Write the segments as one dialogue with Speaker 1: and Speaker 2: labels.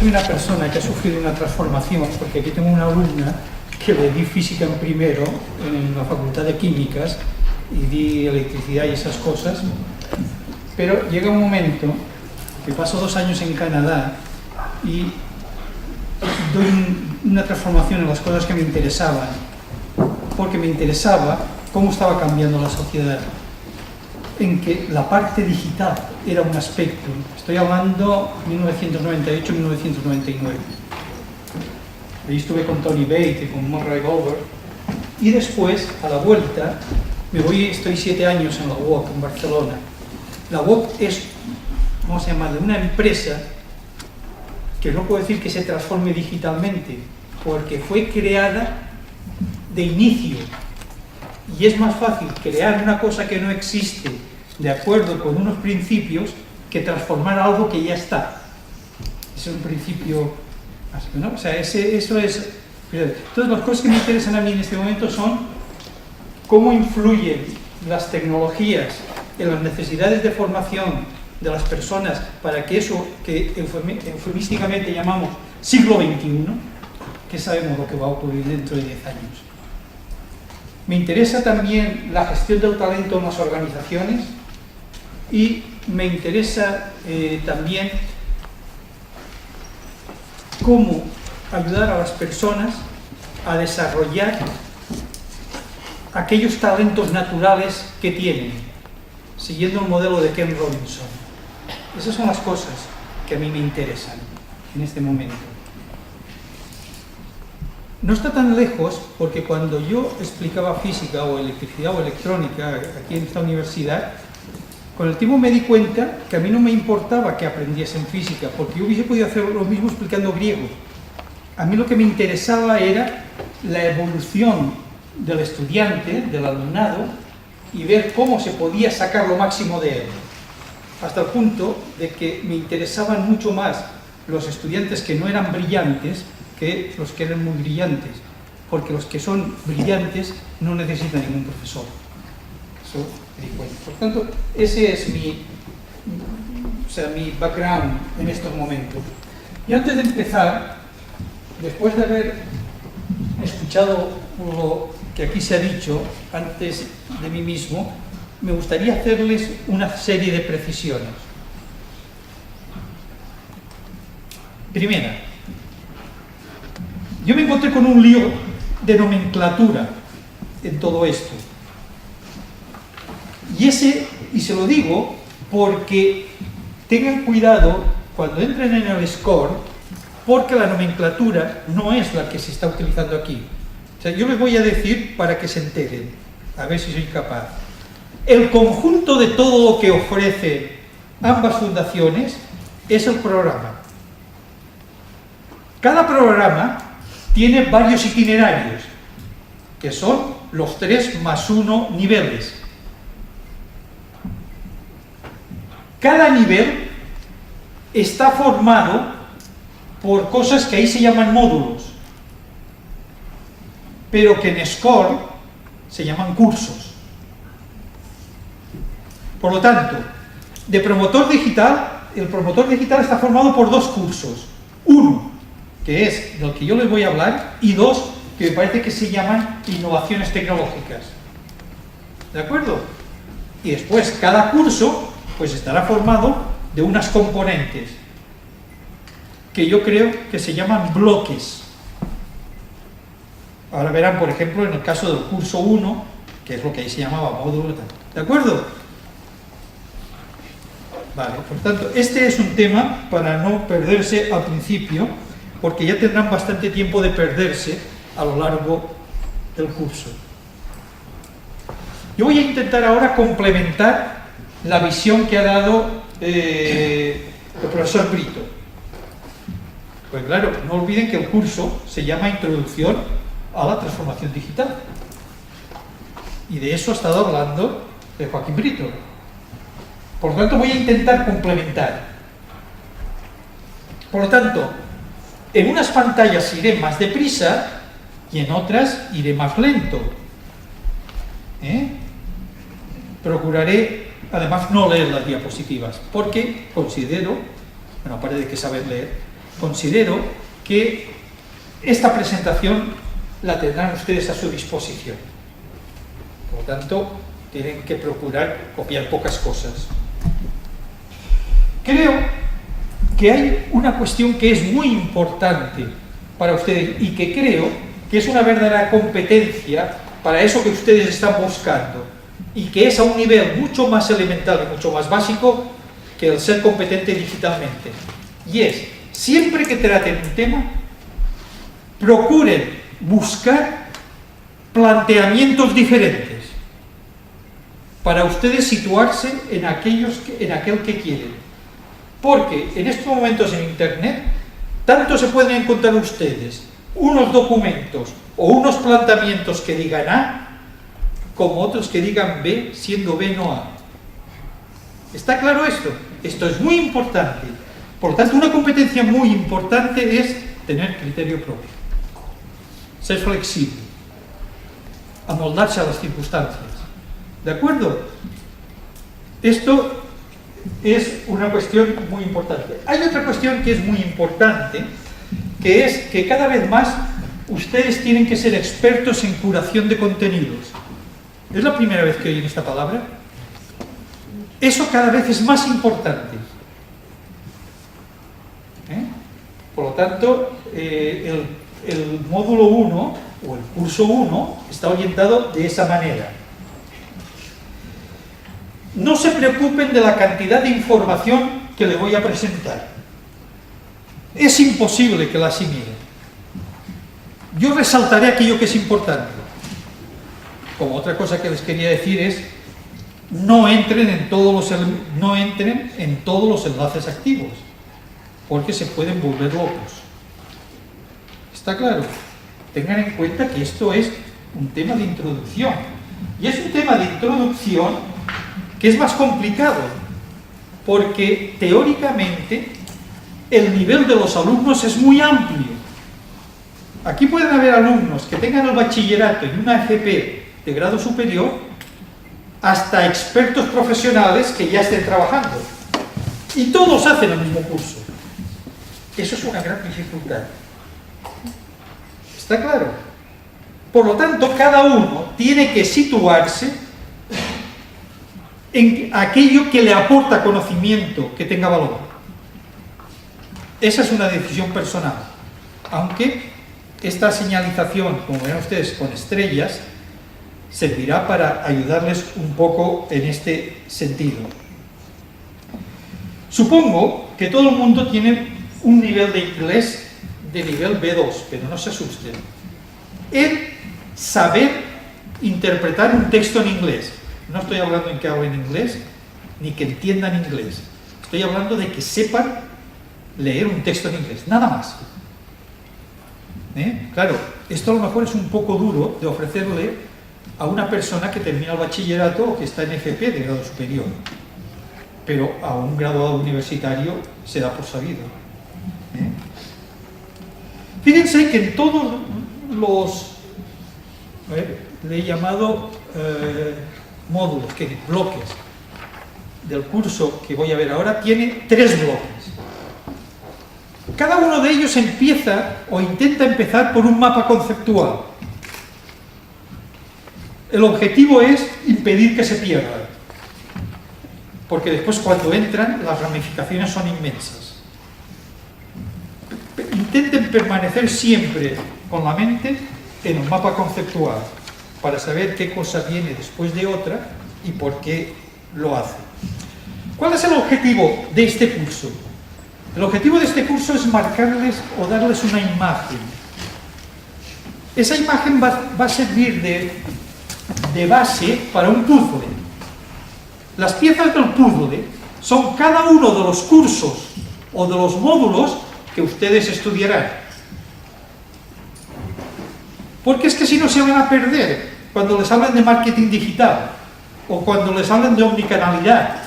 Speaker 1: una persona que ha sufrido una transformación, porque aquí tengo una alumna que le di física en primero en la Facultad de Químicas y di electricidad y esas cosas, pero llega un momento que paso 2 años en Canadá y doy una transformación en las cosas que me interesaban, porque me interesaba cómo estaba cambiando la sociedad, en que la parte digital era un aspecto. Estoy hablando 1998-1999. Ahí estuve con Tony Bate y con Murray Goldberg, y después, a la vuelta, estoy 7 años en la UOC, en Barcelona. La UOC es, vamos a llamarle, una empresa que no puedo decir que se transforme digitalmente, porque fue creada de inicio, y es más fácil crear una cosa que no existe de acuerdo con unos principios que transformar algo que ya está. Ese es un principio, ¿no? O sea, eso es... Entonces, las cosas que me interesan a mí en este momento son cómo influyen las tecnologías en las necesidades de formación de las personas para que eso que eufemísticamente llamamos siglo XXI, que sabemos lo que va a ocurrir dentro de 10 años. Me interesa también la gestión del talento en las organizaciones y me interesa también cómo ayudar a las personas a desarrollar aquellos talentos naturales que tienen, siguiendo el modelo de Ken Robinson. Esas son las cosas que a mí me interesan en este momento. No está tan lejos, porque cuando yo explicaba física o electricidad o electrónica aquí en esta universidad, con el tiempo me di cuenta que a mí no me importaba que aprendiesen física, porque yo hubiese podido hacer lo mismo explicando griego. A mí lo que me interesaba era la evolución del estudiante, del alumnado, y ver cómo se podía sacar lo máximo de él. Hasta el punto de que me interesaban mucho más los estudiantes que no eran brillantes que los que eran muy brillantes, porque los que son brillantes no necesitan ningún profesor. Eso me di cuenta. Por tanto, ese es mi background en estos momentos. Y antes de empezar, después de haber escuchado lo que aquí se ha dicho antes de mí mismo, me gustaría hacerles una serie de precisiones. Primera, yo me encontré con un lío de nomenclatura en todo esto. Y se lo digo porque tengan cuidado cuando entren en el SCORE, porque la nomenclatura no es la que se está utilizando aquí. O sea, yo les voy a decir para que se enteren, a ver si soy capaz. El conjunto de todo lo que ofrecen ambas fundaciones es el programa. Cada programa tiene varios itinerarios, que son los 3+1 niveles. Cada nivel está formado por cosas que ahí se llaman módulos, pero que en SCORE se llaman cursos. Por lo tanto, de promotor digital, el promotor digital está formado por 2 cursos. Uno, que es del que yo les voy a hablar, y 2, que me parece que se llaman innovaciones tecnológicas. ¿De acuerdo? Y después, cada curso, pues estará formado de unas componentes, que yo creo que se llaman bloques. Ahora verán, por ejemplo, en el caso del curso 1, que es lo que ahí se llamaba módulo. ¿De acuerdo? Vale, por tanto, este es un tema para no perderse al principio, porque ya tendrán bastante tiempo de perderse a lo largo del curso. Yo voy a intentar ahora complementar la visión que ha dado el profesor Brito. Pues claro, no olviden que el curso se llama Introducción a la Transformación Digital. Y de eso ha estado hablando Joaquín Brito. Por lo tanto, voy a intentar complementar. Por lo tanto, en unas pantallas iré más deprisa y en otras iré más lento. Procuraré, además, no leer las diapositivas, porque considero, bueno, aparte de que saber leer, considero que esta presentación la tendrán ustedes a su disposición. Por lo tanto, tienen que procurar copiar pocas cosas. Creo que hay una cuestión que es muy importante para ustedes y que creo que es una verdadera competencia para eso que ustedes están buscando y que es a un nivel mucho más elemental y mucho más básico que el ser competente digitalmente. Y es, siempre que traten un tema, procuren buscar planteamientos diferentes para ustedes situarse en aquel que quieren. Porque en estos momentos en Internet, tanto se pueden encontrar ustedes unos documentos o unos planteamientos que digan A, como otros que digan B, siendo B no A. ¿Está claro esto? Esto es muy importante. Por lo tanto, una competencia muy importante es tener criterio propio, ser flexible, amoldarse a las circunstancias. ¿De acuerdo? Esto es una cuestión muy importante. Hay otra cuestión que es muy importante, que es que cada vez más ustedes tienen que ser expertos en curación de contenidos. ¿Es la primera vez que oyen esta palabra? Eso cada vez es más importante. Por lo tanto, el módulo 1 o el curso 1 está orientado de esa manera. No se preocupen de la cantidad de información que les voy a presentar. Es imposible que la asimilen. Yo resaltaré aquello que es importante. Como otra cosa que les quería decir es, no entren en todos los enlaces activos, porque se pueden volver locos. ¿Está claro? Tengan en cuenta que esto es un tema de introducción. Y es un tema de introducción que es más complicado, porque teóricamente el nivel de los alumnos es muy amplio. Aquí pueden haber alumnos que tengan el bachillerato y una FP de grado superior, hasta expertos profesionales que ya estén trabajando. Y todos hacen el mismo curso. Eso es una gran dificultad. ¿Está claro? Por lo tanto, cada uno tiene que situarse en aquello que le aporta conocimiento, que tenga valor. Esa es una decisión personal. Aunque esta señalización, como ven ustedes, con estrellas, servirá para ayudarles un poco en este sentido. Supongo que todo el mundo tiene un nivel de inglés de nivel B2, pero no se asusten. El saber interpretar un texto en inglés. No estoy hablando en que hablen inglés, ni que entiendan inglés. Estoy hablando de que sepan leer un texto en inglés, nada más. Claro, esto a lo mejor es un poco duro de ofrecerle a una persona que termina el bachillerato o que está en FP de grado superior, pero a un graduado universitario se da por sabido. Fíjense que en todos los, le he llamado módulos, bloques del curso que voy a ver ahora, tiene 3 bloques. Cada uno de ellos empieza o intenta empezar por un mapa conceptual. El objetivo es impedir que se pierdan, porque después cuando entran las ramificaciones son inmensas. Intenten permanecer siempre con la mente en un mapa conceptual para saber qué cosa viene después de otra y por qué lo hace. ¿Cuál es el objetivo de este curso? El objetivo de este curso es marcarles o darles una imagen. Esa imagen va a servir de base para un puzzle. Las piezas del puzzle son cada uno de los cursos o de los módulos que ustedes estudiarán. Porque es que si no se van a perder cuando les hablen de marketing digital o cuando les hablen de omnicanalidad.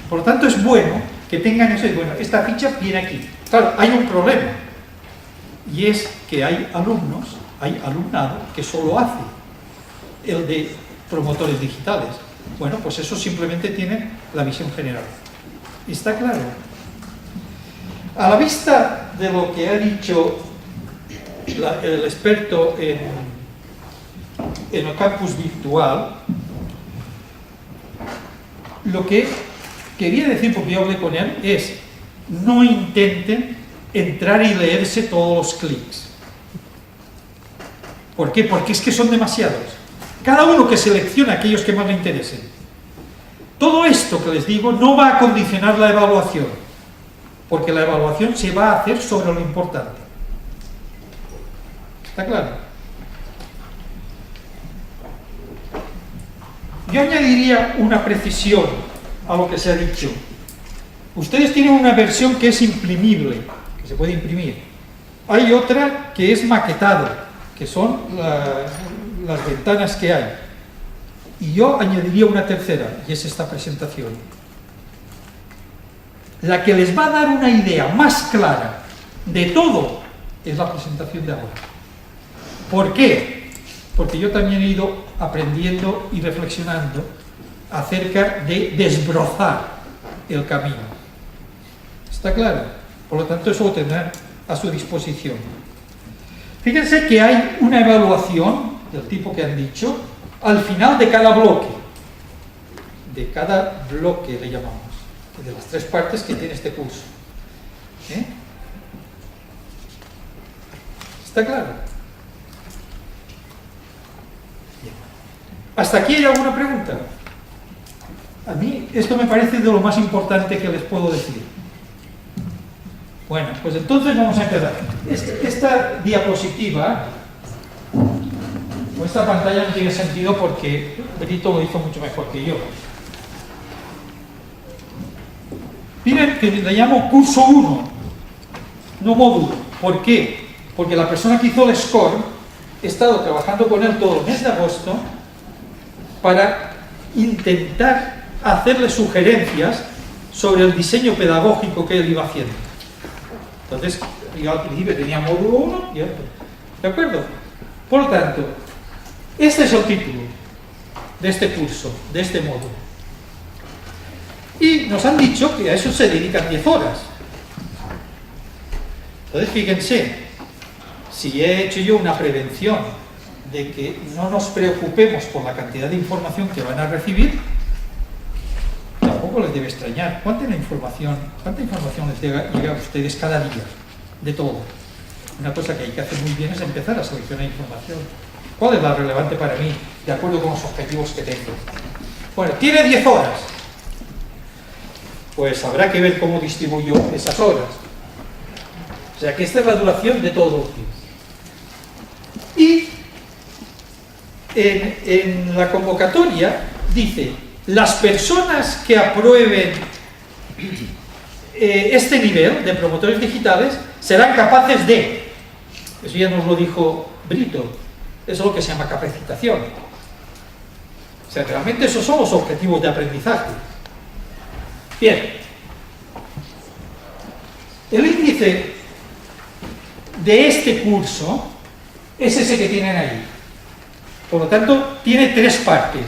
Speaker 1: Por lo tanto, es bueno que tengan eso. Bueno, esta ficha viene aquí. Claro, hay un problema, y es que hay alumnado que solo hace el de promotores digitales. Bueno, pues eso simplemente tiene la visión general. ¿Está claro? A la vista de lo que ha dicho el experto en el campus virtual, lo que quería decir, porque yo hablé con él, es: no intenten entrar y leerse todos los clics. ¿Por qué? Porque es que son demasiados. Cada uno que seleccione aquellos que más le interesen. Todo esto que les digo no va a condicionar la evaluación, porque la evaluación se va a hacer sobre lo importante. ¿Está claro? Yo añadiría una precisión a lo que se ha dicho. Ustedes tienen una versión que es imprimible, que se puede imprimir. Hay otra que es maquetado, que son las ventanas que hay. Y yo añadiría una tercera, y es esta presentación. La que les va a dar una idea más clara de todo es la presentación de ahora. ¿Por qué? Porque yo también he ido aprendiendo y reflexionando acerca de desbrozar el camino. ¿Está claro? Por lo tanto, eso lo tendrán a su disposición. Fíjense que hay una evaluación del tipo que han dicho al final de cada bloque. De cada bloque le llamamos. De las 3 partes que tiene este curso. ¿Está claro? Bien. ¿Hasta aquí hay alguna pregunta? A mí esto me parece de lo más importante que les puedo decir. Bueno, pues entonces vamos a empezar. Esta diapositiva, o esta pantalla no tiene sentido porque Brito lo hizo mucho mejor que yo. Miren que le llamo curso 1, no módulo. ¿Por qué? Porque la persona que hizo el score, he estado trabajando con él todo el mes de agosto para intentar hacerle sugerencias sobre el diseño pedagógico que él iba haciendo. Entonces, yo al principio tenía módulo 1 y otro. ¿De acuerdo? Por lo tanto, este es el título de este curso, de este módulo. Y nos han dicho que a eso se dedican 10 horas. Entonces, fíjense, si he hecho yo una prevención de que no nos preocupemos por la cantidad de información que van a recibir, tampoco les debe extrañar. ¿Cuánta información les llega a ustedes cada día? De todo. Una cosa que hay que hacer muy bien es empezar a seleccionar información. ¿Cuál es la relevante para mí, de acuerdo con los objetivos que tengo? Bueno, tiene 10 horas. Pues habrá que ver cómo distribuyo esas horas. O sea que esta es la duración de todos los días. Y en la convocatoria dice: las personas que aprueben este nivel de promotores digitales serán capaces de... Eso ya nos lo dijo Brito. Eso es lo que se llama capacitación. O sea, realmente esos son los objetivos de aprendizaje. Bien. El índice de este curso es ese que tienen ahí. Por lo tanto, tiene 3 partes.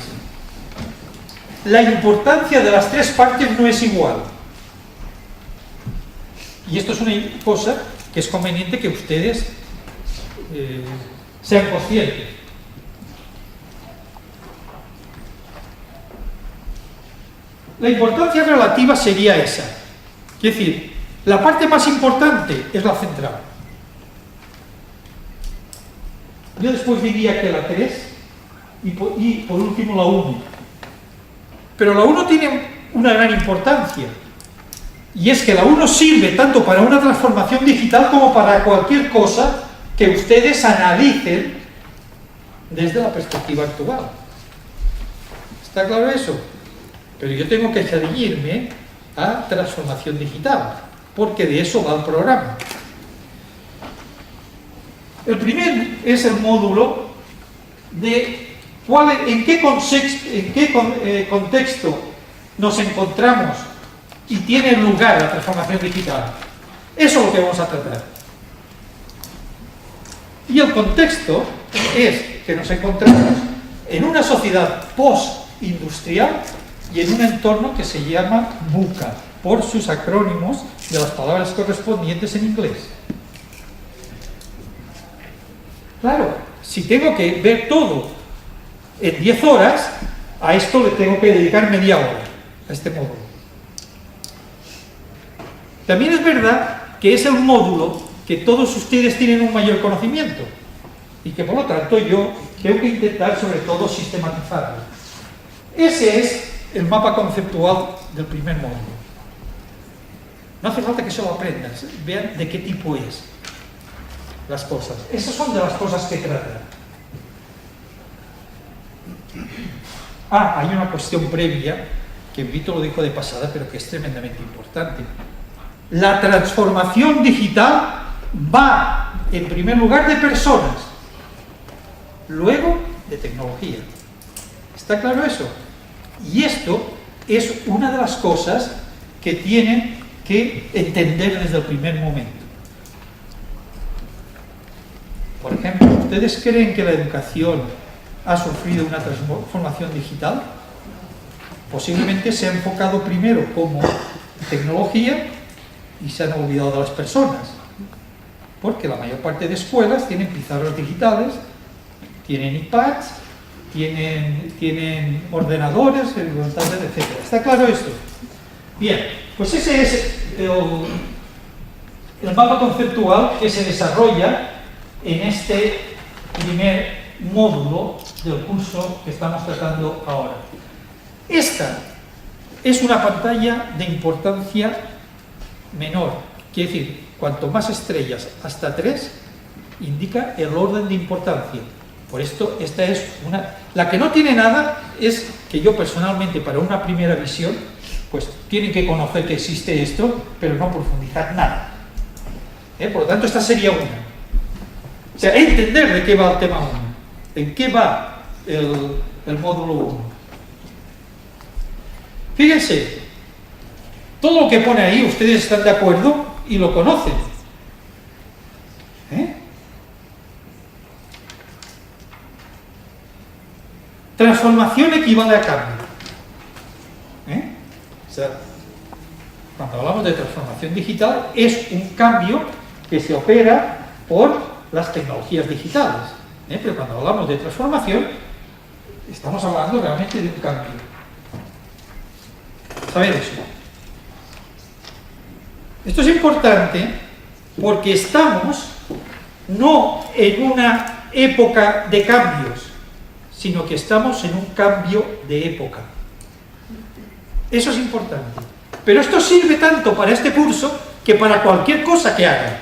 Speaker 1: La importancia de las 3 partes no es igual. Y esto es una cosa que es conveniente que ustedes sean conscientes. La importancia relativa sería esa. Es decir, la parte más importante es la central. Yo después diría que la 3 y por último la 1. Pero la 1 tiene una gran importancia. Y es que la 1 sirve tanto para una transformación digital como para cualquier cosa que ustedes analicen desde la perspectiva actual. ¿Está claro eso? Pero yo tengo que ceñirme a transformación digital, porque de eso va el programa. El primer es el módulo de en qué contexto nos encontramos y tiene lugar la transformación digital. Eso es lo que vamos a tratar. Y el contexto es que nos encontramos en una sociedad post-industrial y en un entorno que se llama VUCA, por sus acrónimos de las palabras correspondientes en inglés. Claro, si tengo que ver todo en 10 horas, a esto le tengo que dedicar media hora, a este módulo. También es verdad que es el módulo que todos ustedes tienen un mayor conocimiento y que por lo tanto yo tengo que intentar sobre todo sistematizarlo. Ese es el mapa conceptual del primer módulo. No hace falta que se lo aprendas, vean de qué tipo es las cosas. Esas son de las cosas que trata. Hay una cuestión previa que Vito lo dijo de pasada, pero que es tremendamente importante. La transformación digital va, en primer lugar, de personas, luego de tecnología. ¿Está claro eso? Y esto es una de las cosas que tienen que entender desde el primer momento. Por ejemplo, ¿ustedes creen que la educación ha sufrido una transformación digital? Posiblemente se ha enfocado primero como tecnología y se han olvidado de las personas, porque la mayor parte de escuelas tienen pizarras digitales, tienen iPads, tienen ordenadores, etc. ¿Está claro esto? Bien, pues ese es el mapa conceptual que se desarrolla en este primer módulo del curso que estamos tratando ahora. Esta es una pantalla de importancia menor, quiere decir, cuanto más estrellas hasta 3 indica el orden de importancia. Por esto, esta es una... La que no tiene nada es que yo personalmente, para una primera visión, pues tienen que conocer que existe esto, pero no profundizar nada. Por lo tanto, esta sería una. O sea, entender de qué va el tema 1, en qué va el módulo 1. Fíjense, todo lo que pone ahí, ustedes están de acuerdo y lo conocen. Transformación equivale a cambio. O sea, cuando hablamos de transformación digital, es un cambio que se opera por las tecnologías digitales. Pero cuando hablamos de transformación, estamos hablando realmente de un cambio. Saber eso. Esto es importante porque estamos no en una época de cambios, sino que estamos en un cambio de época. Eso es importante. Pero esto sirve tanto para este curso que para cualquier cosa que hagan.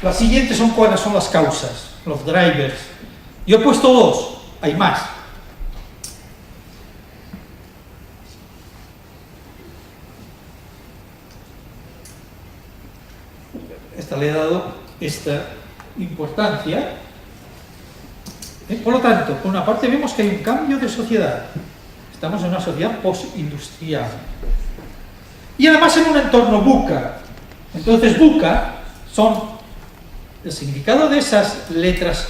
Speaker 1: Las siguientes son cuáles son las causas, los drivers. Yo he puesto 2, hay más. Esta le he dado esta importancia. Por lo tanto, por una parte vemos que hay un cambio de sociedad. Estamos en una sociedad postindustrial. Y además en un entorno VUCA. Entonces VUCA son el significado de esas letras,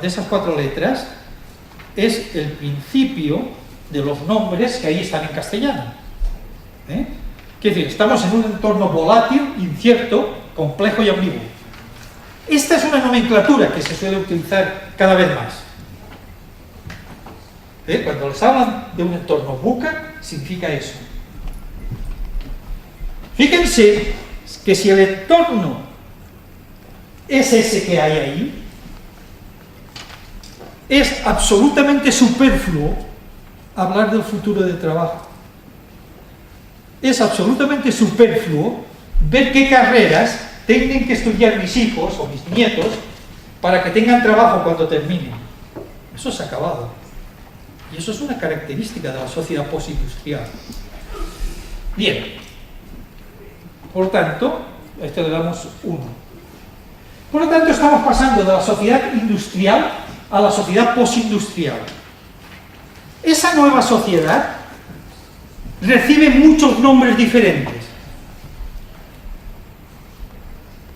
Speaker 1: de esas 4 letras, es el principio de los nombres que ahí están en castellano. Quiere decir, estamos en un entorno volátil, incierto, complejo y ambiguo. Esta es una nomenclatura que se suele utilizar cada vez más. Cuando les hablan de un entorno VUCA, significa eso. Fíjense que si el entorno es ese que hay ahí, es absolutamente superfluo hablar del futuro del trabajo. Es absolutamente superfluo ver qué carreras tienen que estudiar mis hijos o mis nietos para que tengan trabajo cuando terminen. Eso se ha acabado. Y eso es una característica de la sociedad postindustrial. Bien. Por tanto, a esto le damos 1. Por lo tanto, estamos pasando de la sociedad industrial a la sociedad postindustrial. Esa nueva sociedad recibe muchos nombres diferentes.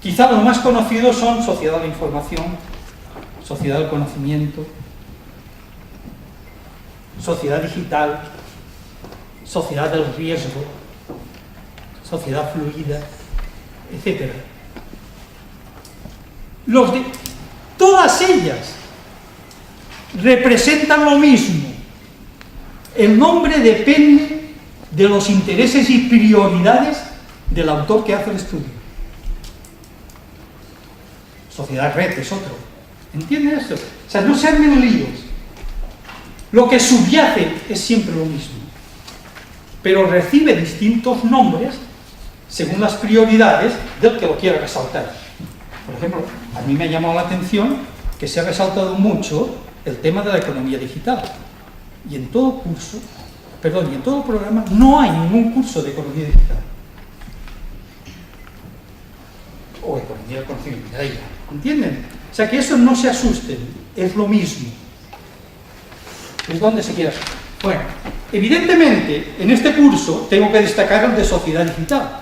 Speaker 1: Quizá los más conocidos son sociedad de la información, sociedad del conocimiento, sociedad digital, sociedad del riesgo, sociedad fluida, etc. Todas ellas representan lo mismo. El nombre depende de los intereses y prioridades del autor que hace el estudio. Sociedad-red es otro. ¿Entienden esto? O sea, no se armen líos. Lo que subyace es siempre lo mismo, pero recibe distintos nombres según las prioridades del que lo quiera resaltar. Por ejemplo, a mí me ha llamado la atención que se ha resaltado mucho el tema de la economía digital. Y en todo curso, perdón, y en todo programa no hay ningún curso de economía digital. O economía del conocimiento, da igual. ¿Entienden? O sea, que eso no se asusten, es lo mismo. Es donde se quiera. Bueno, evidentemente, en este curso tengo que destacar el de sociedad digital,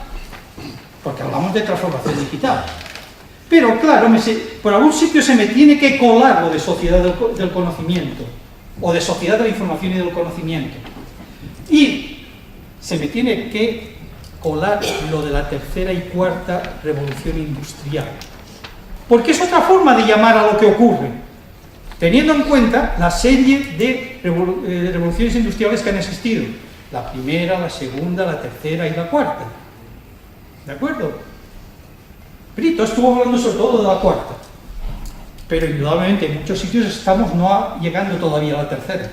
Speaker 1: porque hablamos de transformación digital. Pero claro, por algún sitio se me tiene que colar lo de sociedad del conocimiento, o de sociedad de la información y del conocimiento. Y se me tiene que colar lo de la tercera y cuarta revolución industrial. Porque es otra forma de llamar a lo que ocurre, teniendo en cuenta la serie de revoluciones industriales que han existido. La primera, la segunda, la tercera y la cuarta. ¿De acuerdo? Brito estuvo hablando sobre todo de la cuarta. Pero indudablemente en muchos sitios estamos no llegando todavía a la tercera.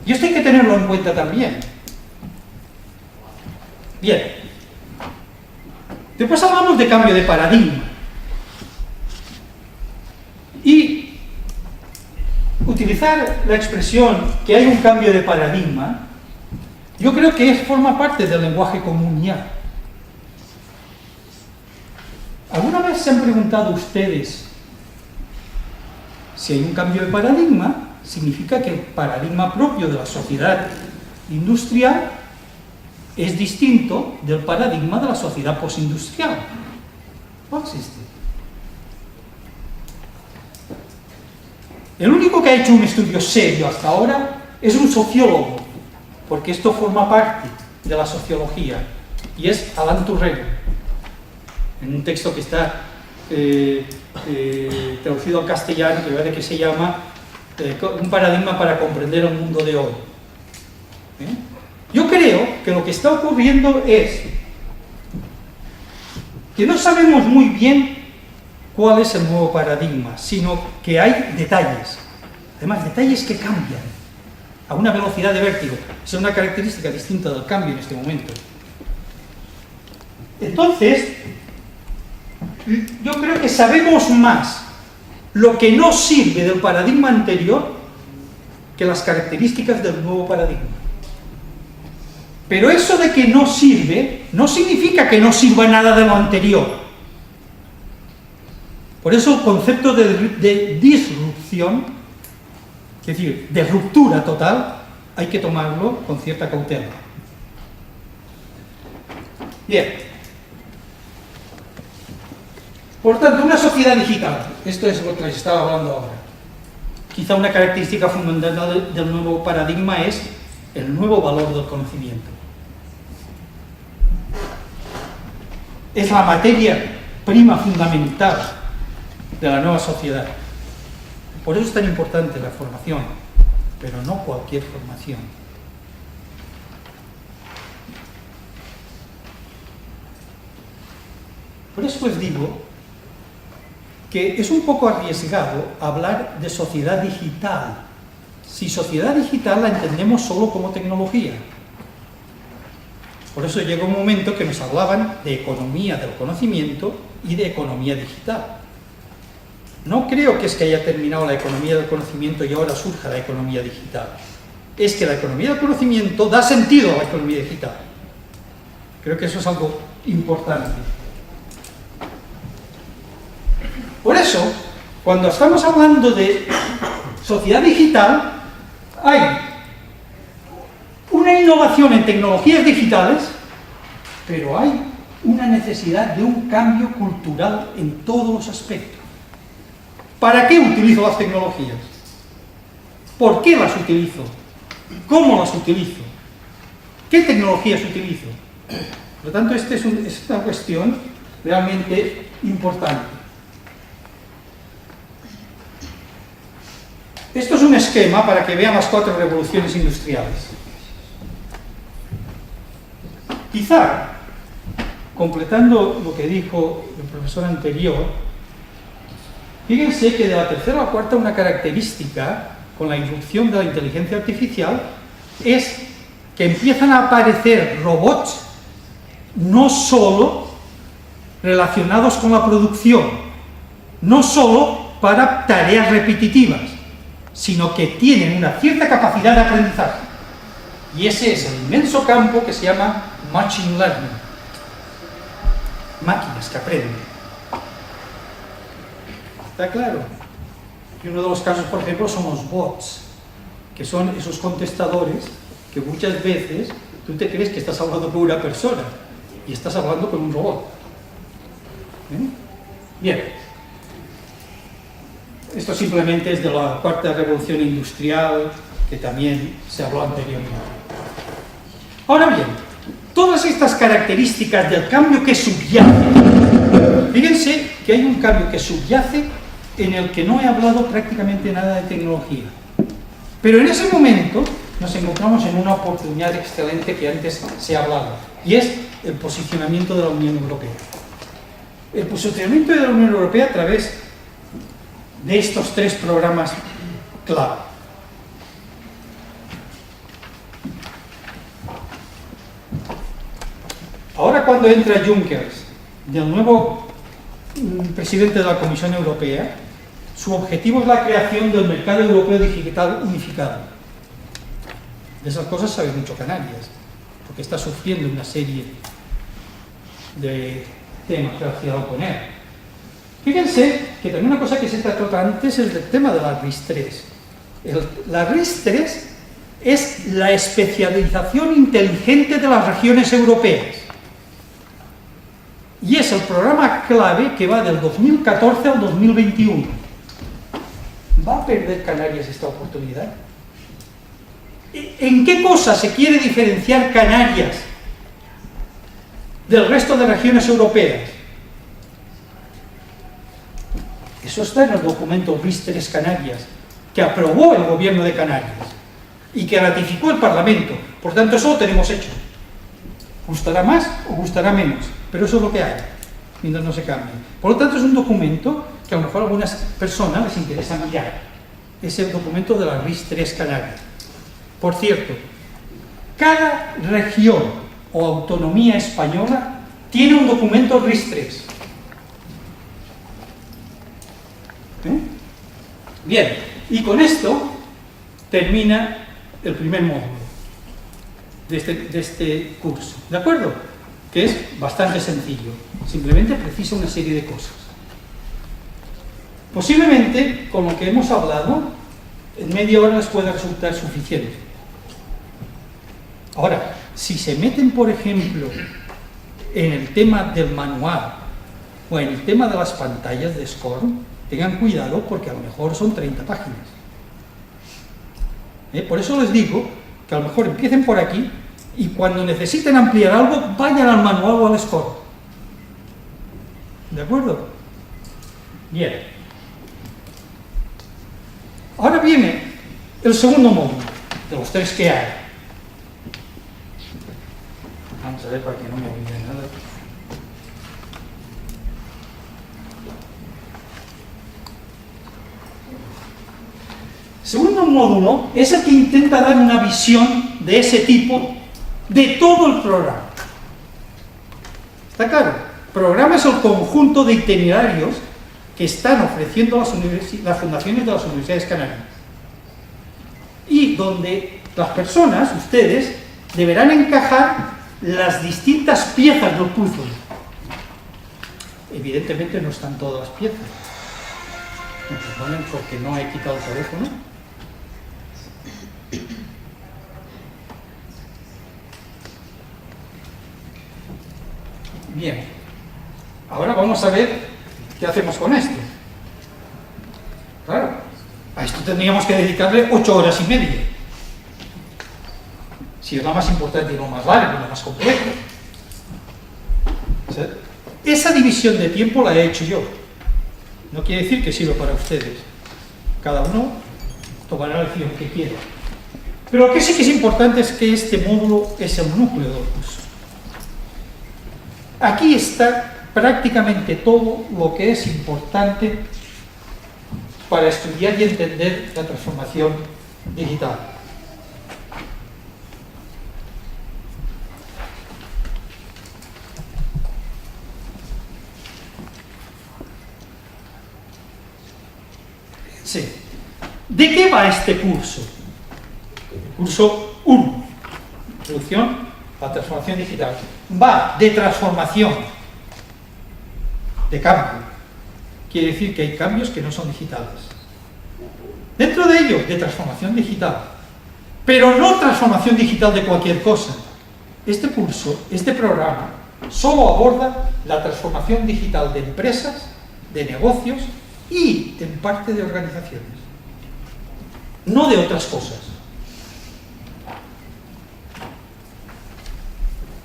Speaker 1: Y esto hay que tenerlo en cuenta también. Bien. Después hablamos de cambio de paradigma. Y utilizar la expresión que hay un cambio de paradigma, yo creo que forma parte del lenguaje común ya. ¿Alguna vez se han preguntado ustedes si hay un cambio de paradigma? Significa que el paradigma propio de la sociedad industrial es distinto del paradigma de la sociedad postindustrial. No existe. El único que ha hecho un estudio serio hasta ahora es un sociólogo, porque esto forma parte de la sociología, y es Alain Touraine, en un texto que está traducido al castellano, que me parece que se llama Un paradigma para comprender el mundo de hoy. Yo creo que lo que está ocurriendo es que no sabemos muy bien cuál es el nuevo paradigma, sino que hay detalles, además detalles que cambian a una velocidad de vértigo. Es una característica distinta del cambio en este momento. Entonces, yo creo que sabemos más lo que no sirve del paradigma anterior que las características del nuevo paradigma. Pero eso de que no sirve, no significa que no sirva nada de lo anterior. Por eso el concepto de disrupción, es decir, de ruptura total, hay que tomarlo con cierta cautela. Bien. Por tanto, una sociedad digital, esto es lo que les estaba hablando ahora. Quizá una característica fundamental del nuevo paradigma es el nuevo valor del conocimiento. Es la materia prima fundamental de la nueva sociedad. Por eso es tan importante la formación, pero no cualquier formación. Por eso les digo que es un poco arriesgado hablar de sociedad digital, si sociedad digital la entendemos solo como tecnología. Por eso llegó un momento que nos hablaban de economía del conocimiento y de economía digital. No creo que es que haya terminado la economía del conocimiento y ahora surja la economía digital. Es que la economía del conocimiento da sentido a la economía digital. Creo que eso es algo importante. Por eso, cuando estamos hablando de sociedad digital, hay una innovación en tecnologías digitales, pero hay una necesidad de un cambio cultural en todos los aspectos. ¿Para qué utilizo las tecnologías? ¿Por qué las utilizo? ¿Cómo las utilizo? ¿Qué tecnologías utilizo? Por lo tanto, esta es una cuestión realmente importante. Esto es un esquema para que vean las 4 revoluciones industriales. Quizá, completando lo que dijo el profesor anterior, fíjense que de la tercera a la cuarta una característica con la irrupción de la inteligencia artificial es que empiezan a aparecer robots no solo relacionados con la producción, no solo para tareas repetitivas, sino que tienen una cierta capacidad de aprendizaje. Y ese es el inmenso campo que se llama Machine Learning. Máquinas que aprenden. ¿Está claro? Y uno de los casos, por ejemplo, son los bots, que son esos contestadores que muchas veces tú te crees que estás hablando con una persona y estás hablando con un robot. Bien. Esto simplemente es de la cuarta revolución industrial, que también se habló anteriormente. Ahora bien, todas estas características del cambio que subyace, fíjense que hay un cambio que subyace en el que no he hablado prácticamente nada de tecnología. Pero en ese momento nos encontramos en una oportunidad excelente que antes se ha hablado, y es el posicionamiento de la Unión Europea. El posicionamiento de la Unión Europea a través de estos 3 programas clave. Ahora, cuando entra Juncker, del nuevo presidente de la Comisión Europea, su objetivo es la creación del mercado europeo digital unificado. De esas cosas sabe mucho Canarias, porque está sufriendo una serie de temas relacionados con él. Fíjense que también una cosa que se trató antes es el tema de la RIS3. La RIS3 es la especialización inteligente de las regiones europeas. Y es el programa clave que va del 2014 al 2021. ¿Va a perder Canarias esta oportunidad? ¿En qué cosa se quiere diferenciar Canarias del resto de regiones europeas? Eso está en el documento RIS3 Canarias, que aprobó el gobierno de Canarias y que ratificó el Parlamento. Por tanto, eso lo tenemos hecho. Gustará más o gustará menos, pero eso es lo que hay, mientras no se cambie. Por lo tanto, es un documento que a lo mejor a algunas personas les interesa mirar. Es el documento de la RIS3 Canarias. Por cierto, cada región o autonomía española tiene un documento RIS3. Bien, y con esto termina el primer módulo de este curso, ¿de acuerdo? Que es bastante sencillo, simplemente precisa una serie de cosas. Posiblemente, con lo que hemos hablado, en media hora les pueda resultar suficiente. Ahora, si se meten, por ejemplo, en el tema del manual o en el tema de las pantallas de SCORM, tengan cuidado porque a lo mejor son 30 páginas. Por eso les digo que a lo mejor empiecen por aquí y cuando necesiten ampliar algo, vayan al manual o al SCORM. ¿De acuerdo? Bien. Ahora viene el segundo módulo, de los 3 que hay. Vamos a ver para que no me olvide nada. Segundo módulo es el que intenta dar una visión de ese tipo de todo el programa. ¿Está claro? Programa es el conjunto de itinerarios que están ofreciendo las fundaciones de las universidades canarias. Y donde las personas, ustedes, deberán encajar las distintas piezas del puzzle. Evidentemente no están todas las piezas. Me perdonen porque no he quitado el teléfono. Bien, ahora vamos a ver qué hacemos con esto. Claro, a esto tendríamos que dedicarle 8 horas y media. si es la más importante y lo más largo y lo más complejo. O sea, esa división de tiempo la he hecho yo. No quiere decir que sirva para ustedes. Cada uno tomará la decisión que quiera. Pero lo que sí que es importante es que este módulo es el núcleo del curso. Aquí está prácticamente todo lo que es importante para estudiar y entender la transformación digital. Sí. ¿De qué va este curso? El curso 1, Introducción a la transformación digital. Va de transformación, de cambio. Quiere decir que hay cambios que no son digitales. Dentro de ello, de transformación digital. Pero no transformación digital de cualquier cosa. Este curso, este programa, solo aborda la transformación digital de empresas, de negocios y, en parte, de organizaciones. No de otras cosas.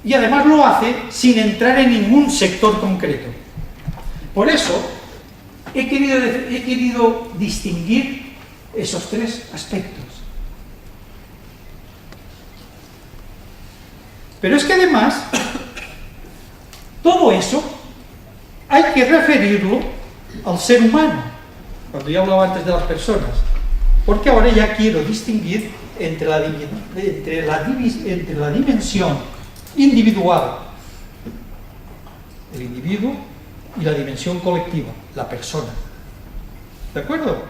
Speaker 1: Y además lo hace sin entrar en ningún sector concreto. Por eso, he querido distinguir esos tres aspectos. Pero es que además, todo eso hay que referirlo al ser humano, cuando yo hablaba antes de las personas, porque ahora ya quiero distinguir entre la dimensión individual, el individuo, y la dimensión colectiva, la persona. ¿De acuerdo?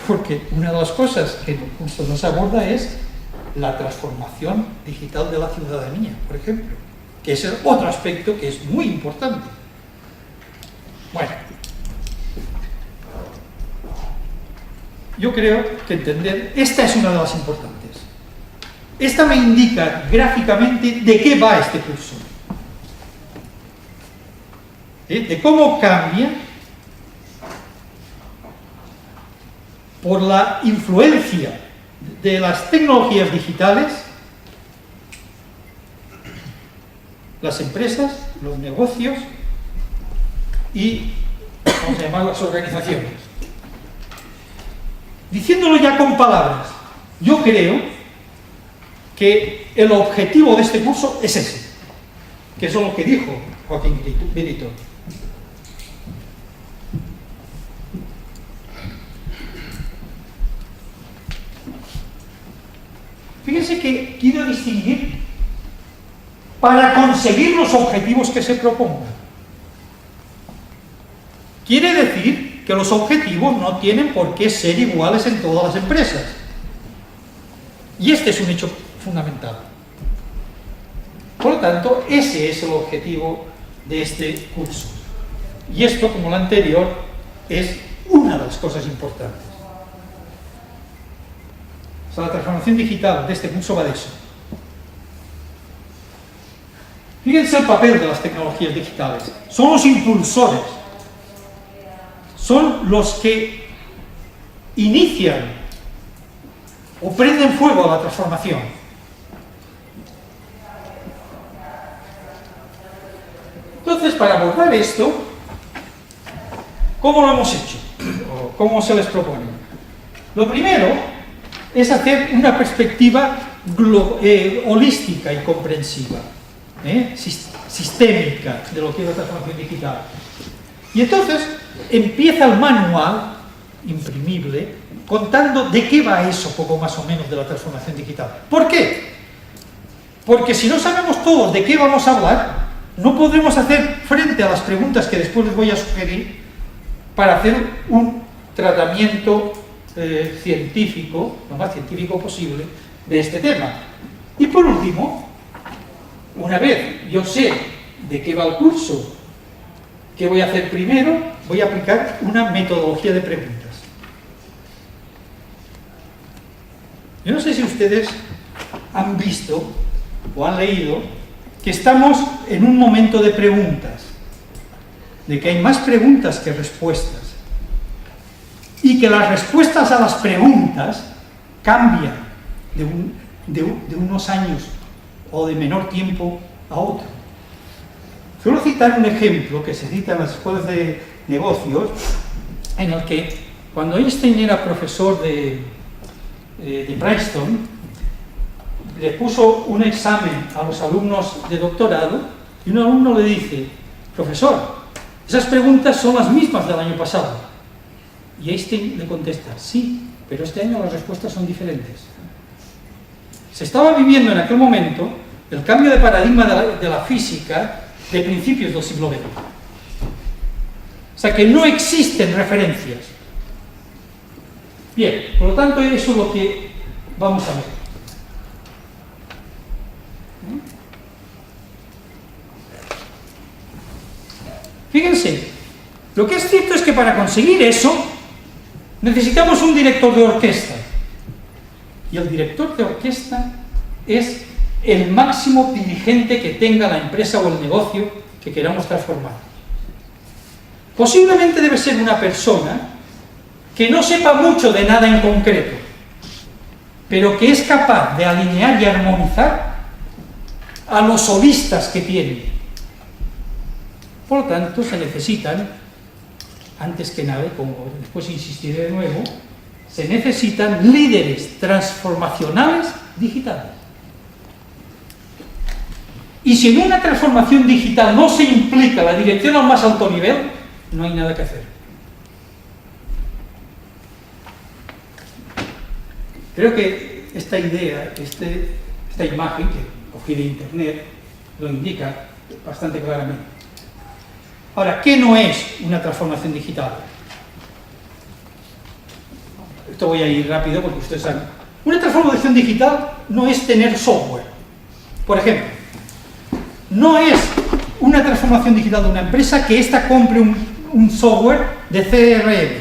Speaker 1: Porque una de las cosas que en el curso no se aborda es la transformación digital de la ciudadanía, por ejemplo, que es el otro aspecto que es muy importante. Bueno, yo creo que entender, esta es una de las importantes. Esta me indica gráficamente de qué va este curso. De cómo cambia por la influencia de las tecnologías digitales las empresas, los negocios y, vamos a llamar, las organizaciones. Diciéndolo ya con palabras, yo creo que el objetivo de este curso es ese, que es lo que dijo Joaquín Benito. Fíjense que quiero distinguir para conseguir los objetivos que se propongan. Quiere decir que los objetivos no tienen por qué ser iguales en todas las empresas. Y este es un hecho fundamental. Por lo tanto, ese es el objetivo de este curso. Y esto, como lo anterior, es una de las cosas importantes. O sea, la transformación digital de este curso va de eso. Fíjense el papel de las tecnologías digitales. Son los impulsores. Son los que inician o prenden fuego a la transformación. Entonces, para abordar esto, ¿cómo lo hemos hecho? ¿O cómo se les propone? Lo primero es hacer una perspectiva holística y comprensiva, sistémica de lo que es la transformación digital. Y entonces empieza el manual imprimible contando de qué va eso, poco más o menos, de la transformación digital. ¿Por qué? Porque si no sabemos todos de qué vamos a hablar, no podremos hacer frente a las preguntas que después les voy a sugerir para hacer un tratamiento científico, lo más científico posible, de este tema. Y por último, una vez yo sé de qué va el curso, ¿qué voy a hacer primero? Voy a aplicar una metodología de preguntas. Yo no sé si ustedes han visto o han leído que estamos en un momento de preguntas, de que hay más preguntas que respuestas, y que las respuestas a las preguntas cambian de unos años o de menor tiempo a otro. Suelo citar un ejemplo que se cita en las escuelas de negocios, en el que cuando Einstein era profesor de Princeton, le puso un examen a los alumnos de doctorado y un alumno le dice: profesor, esas preguntas son las mismas del año pasado. Y Einstein le contesta: sí, pero este año las respuestas son diferentes. Se estaba viviendo en aquel momento el cambio de paradigma de la física de principios del siglo XX. O sea que no existen referencias. Bien, por lo tanto, eso es lo que vamos a ver. Fíjense, lo que es cierto es que para conseguir eso necesitamos un director de orquesta. Y el director de orquesta es el máximo dirigente que tenga la empresa o el negocio que queramos transformar. Posiblemente debe ser una persona que no sepa mucho de nada en concreto, pero que es capaz de alinear y armonizar a los solistas que tiene. Por lo tanto, se necesitan, antes que nada, y como después insistiré de nuevo, se necesitan líderes transformacionales digitales. Y si en una transformación digital no se implica la dirección al más alto nivel, no hay nada que hacer. Creo que esta idea, esta imagen que cogí de internet, lo indica bastante claramente. Ahora, ¿qué no es una transformación digital? Esto voy a ir rápido porque ustedes saben. Una transformación digital no es tener software. Por ejemplo, no es una transformación digital de una empresa que ésta compre un software de CRM.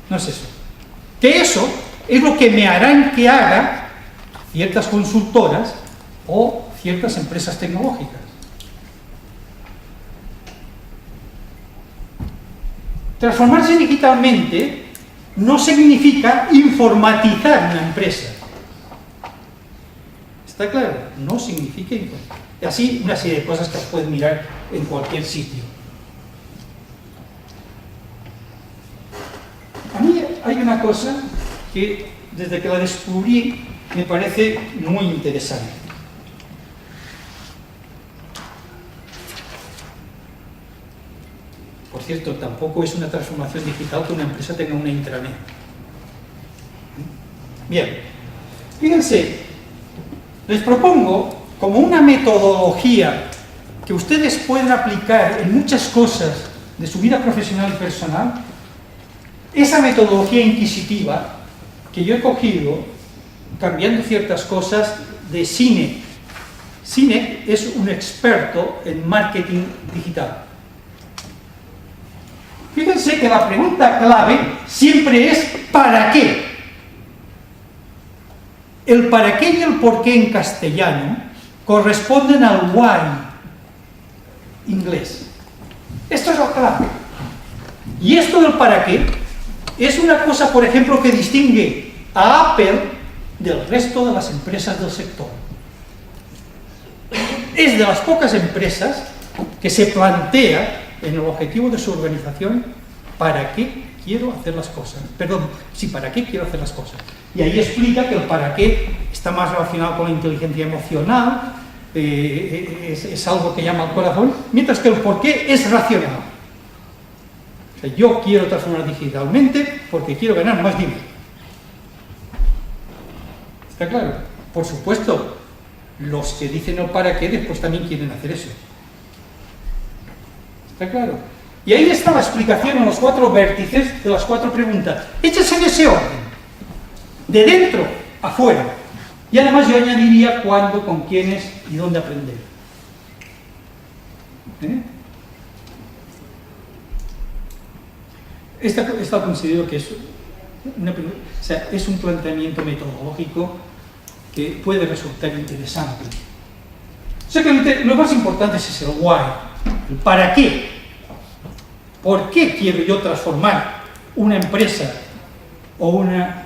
Speaker 1: No es eso. Que eso es lo que me harán que haga ciertas consultoras o ciertas empresas tecnológicas. Transformarse digitalmente no significa informatizar una empresa. ¿Está claro? No significa informatizar. Y así una serie de cosas que las pueden mirar en cualquier sitio. A mí hay una cosa que desde que la descubrí me parece muy interesante. Por cierto, tampoco es una transformación digital que una empresa tenga una intranet. Bien, fíjense, les propongo como una metodología que ustedes pueden aplicar en muchas cosas de su vida profesional y personal, esa metodología inquisitiva que yo he cogido cambiando ciertas cosas de Sinek. Sinek es un experto en marketing digital. Fíjense que la pregunta clave siempre es ¿para qué? El para qué y el por qué en castellano corresponden al why inglés. Esto es lo clave. Y esto del para qué es una cosa, por ejemplo, que distingue a Apple del resto de las empresas del sector. Es de las pocas empresas que se plantea en el objetivo de su organización ¿para qué quiero hacer las cosas? Perdón, sí, ¿para qué quiero hacer las cosas? Y ahí explica que el para qué está más relacionado con la inteligencia emocional, es algo que llama al corazón, mientras que el por qué es racional. O sea, yo quiero transformar digitalmente porque quiero ganar más dinero. ¿Está claro? Por supuesto, los que dicen el para qué después también quieren hacer eso. ¿Está claro? Y ahí está la explicación en los 4 vértices de las 4 preguntas. Hechas en ese orden. De dentro a fuera. Y además yo añadiría cuándo, con quiénes y dónde aprender. Esta considero que es es un planteamiento metodológico que puede resultar interesante. O sea que lo más importante es el why, el para qué. ¿Por qué quiero yo transformar una empresa o una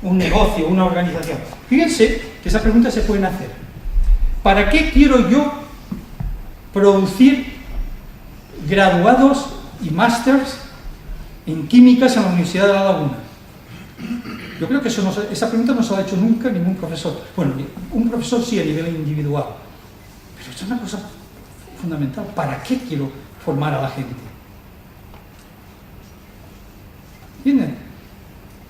Speaker 1: un negocio, una organización. Fíjense que esa pregunta se pueden hacer. ¿Para qué quiero yo producir graduados y másters en químicas en la Universidad de La Laguna? Yo creo que esa pregunta no se la ha hecho nunca ningún profesor. Bueno, un profesor sí a nivel individual, pero es una cosa fundamental. ¿Para qué quiero formar a la gente? ¿Entienden?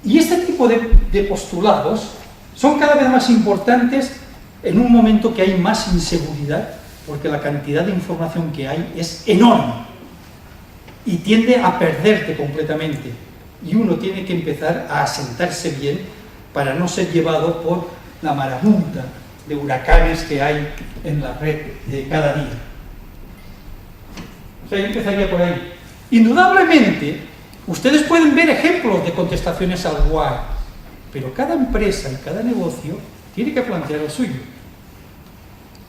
Speaker 1: Y este tipo de postulados son cada vez más importantes en un momento que hay más inseguridad, porque la cantidad de información que hay es enorme y tiende a perderte completamente, y uno tiene que empezar a asentarse bien para no ser llevado por la marabunta de huracanes que hay en la red de cada día. O sea, yo empezaría por ahí. Indudablemente, ustedes pueden ver ejemplos de contestaciones al why, pero cada empresa y cada negocio tiene que plantear el suyo.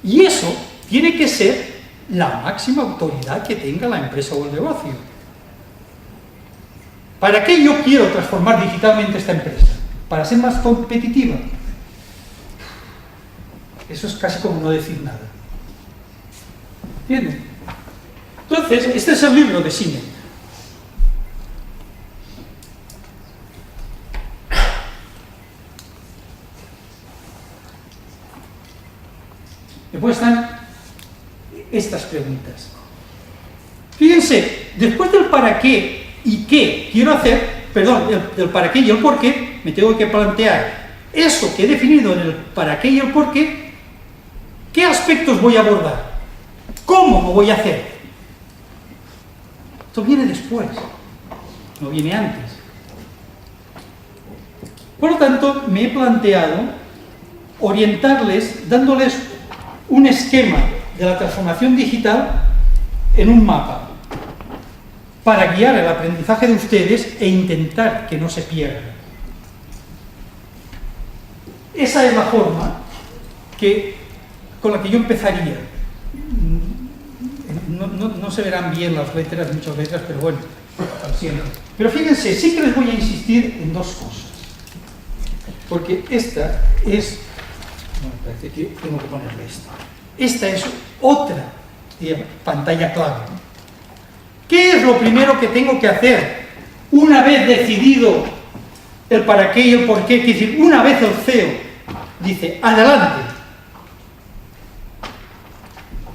Speaker 1: Y eso tiene que ser la máxima autoridad que tenga la empresa o el negocio. ¿Para qué yo quiero transformar digitalmente esta empresa? ¿Para ser más competitiva? Eso es casi como no decir nada. ¿Entienden? Entonces, este es el libro de Siemens. Después están estas preguntas. Fíjense, después del para qué y qué quiero hacer, perdón, del para qué y el por qué, me tengo que plantear eso que he definido en el para qué y el por qué, ¿qué aspectos voy a abordar? ¿Cómo lo voy a hacer? Esto viene después, no viene antes. Por lo tanto, me he planteado orientarles, dándoles un esquema de la transformación digital en un mapa, para guiar el aprendizaje de ustedes e intentar que no se pierda. Esa es la forma con la que yo empezaría. No se verán bien las letras, muchas letras, pero bueno, lo siento. Pero fíjense, sí que les voy a insistir en dos cosas. Porque esta es... No, parece que tengo que ponerle esto. Esta es otra pantalla clave. ¿Qué es lo primero que tengo que hacer una vez decidido el para qué y el por qué? Es decir, una vez el CEO dice, adelante.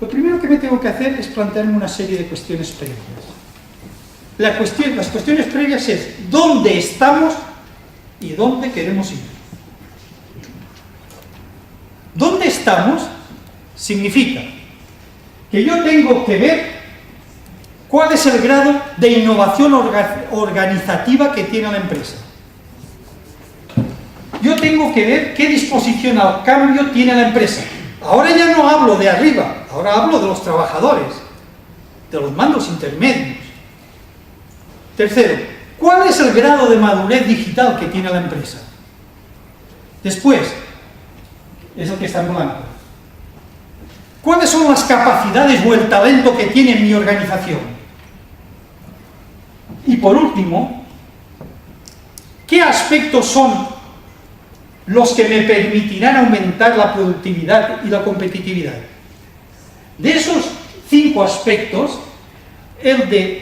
Speaker 1: Lo primero que me tengo que hacer es plantearme una serie de cuestiones previas. Las cuestiones previas es dónde estamos y dónde queremos ir. ¿Dónde estamos? Significa que yo tengo que ver cuál es el grado de innovación organizativa que tiene la empresa. Yo tengo que ver qué disposición al cambio tiene la empresa. Ahora ya no hablo de arriba, ahora hablo de los trabajadores, de los mandos intermedios. Tercero, ¿cuál es el grado de madurez digital que tiene la empresa? Después, es el que está en blanco. ¿Cuáles son las capacidades o el talento que tiene mi organización? Y por último, ¿qué aspectos son los que me permitirán aumentar la productividad y la competitividad? De esos 5 aspectos, el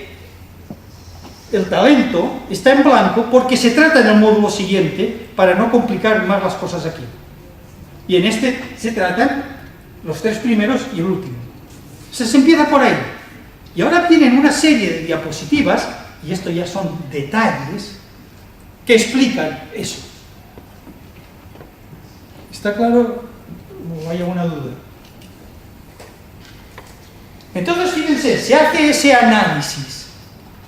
Speaker 1: talento está en blanco porque se trata en el módulo siguiente para no complicar más las cosas aquí. Y en este se tratan los 3 primeros y el último. Se empieza por ahí. Y ahora vienen una serie de diapositivas, y esto ya son detalles, que explican eso. ¿Está claro? ¿O hay alguna duda? Entonces, fíjense, se hace ese análisis,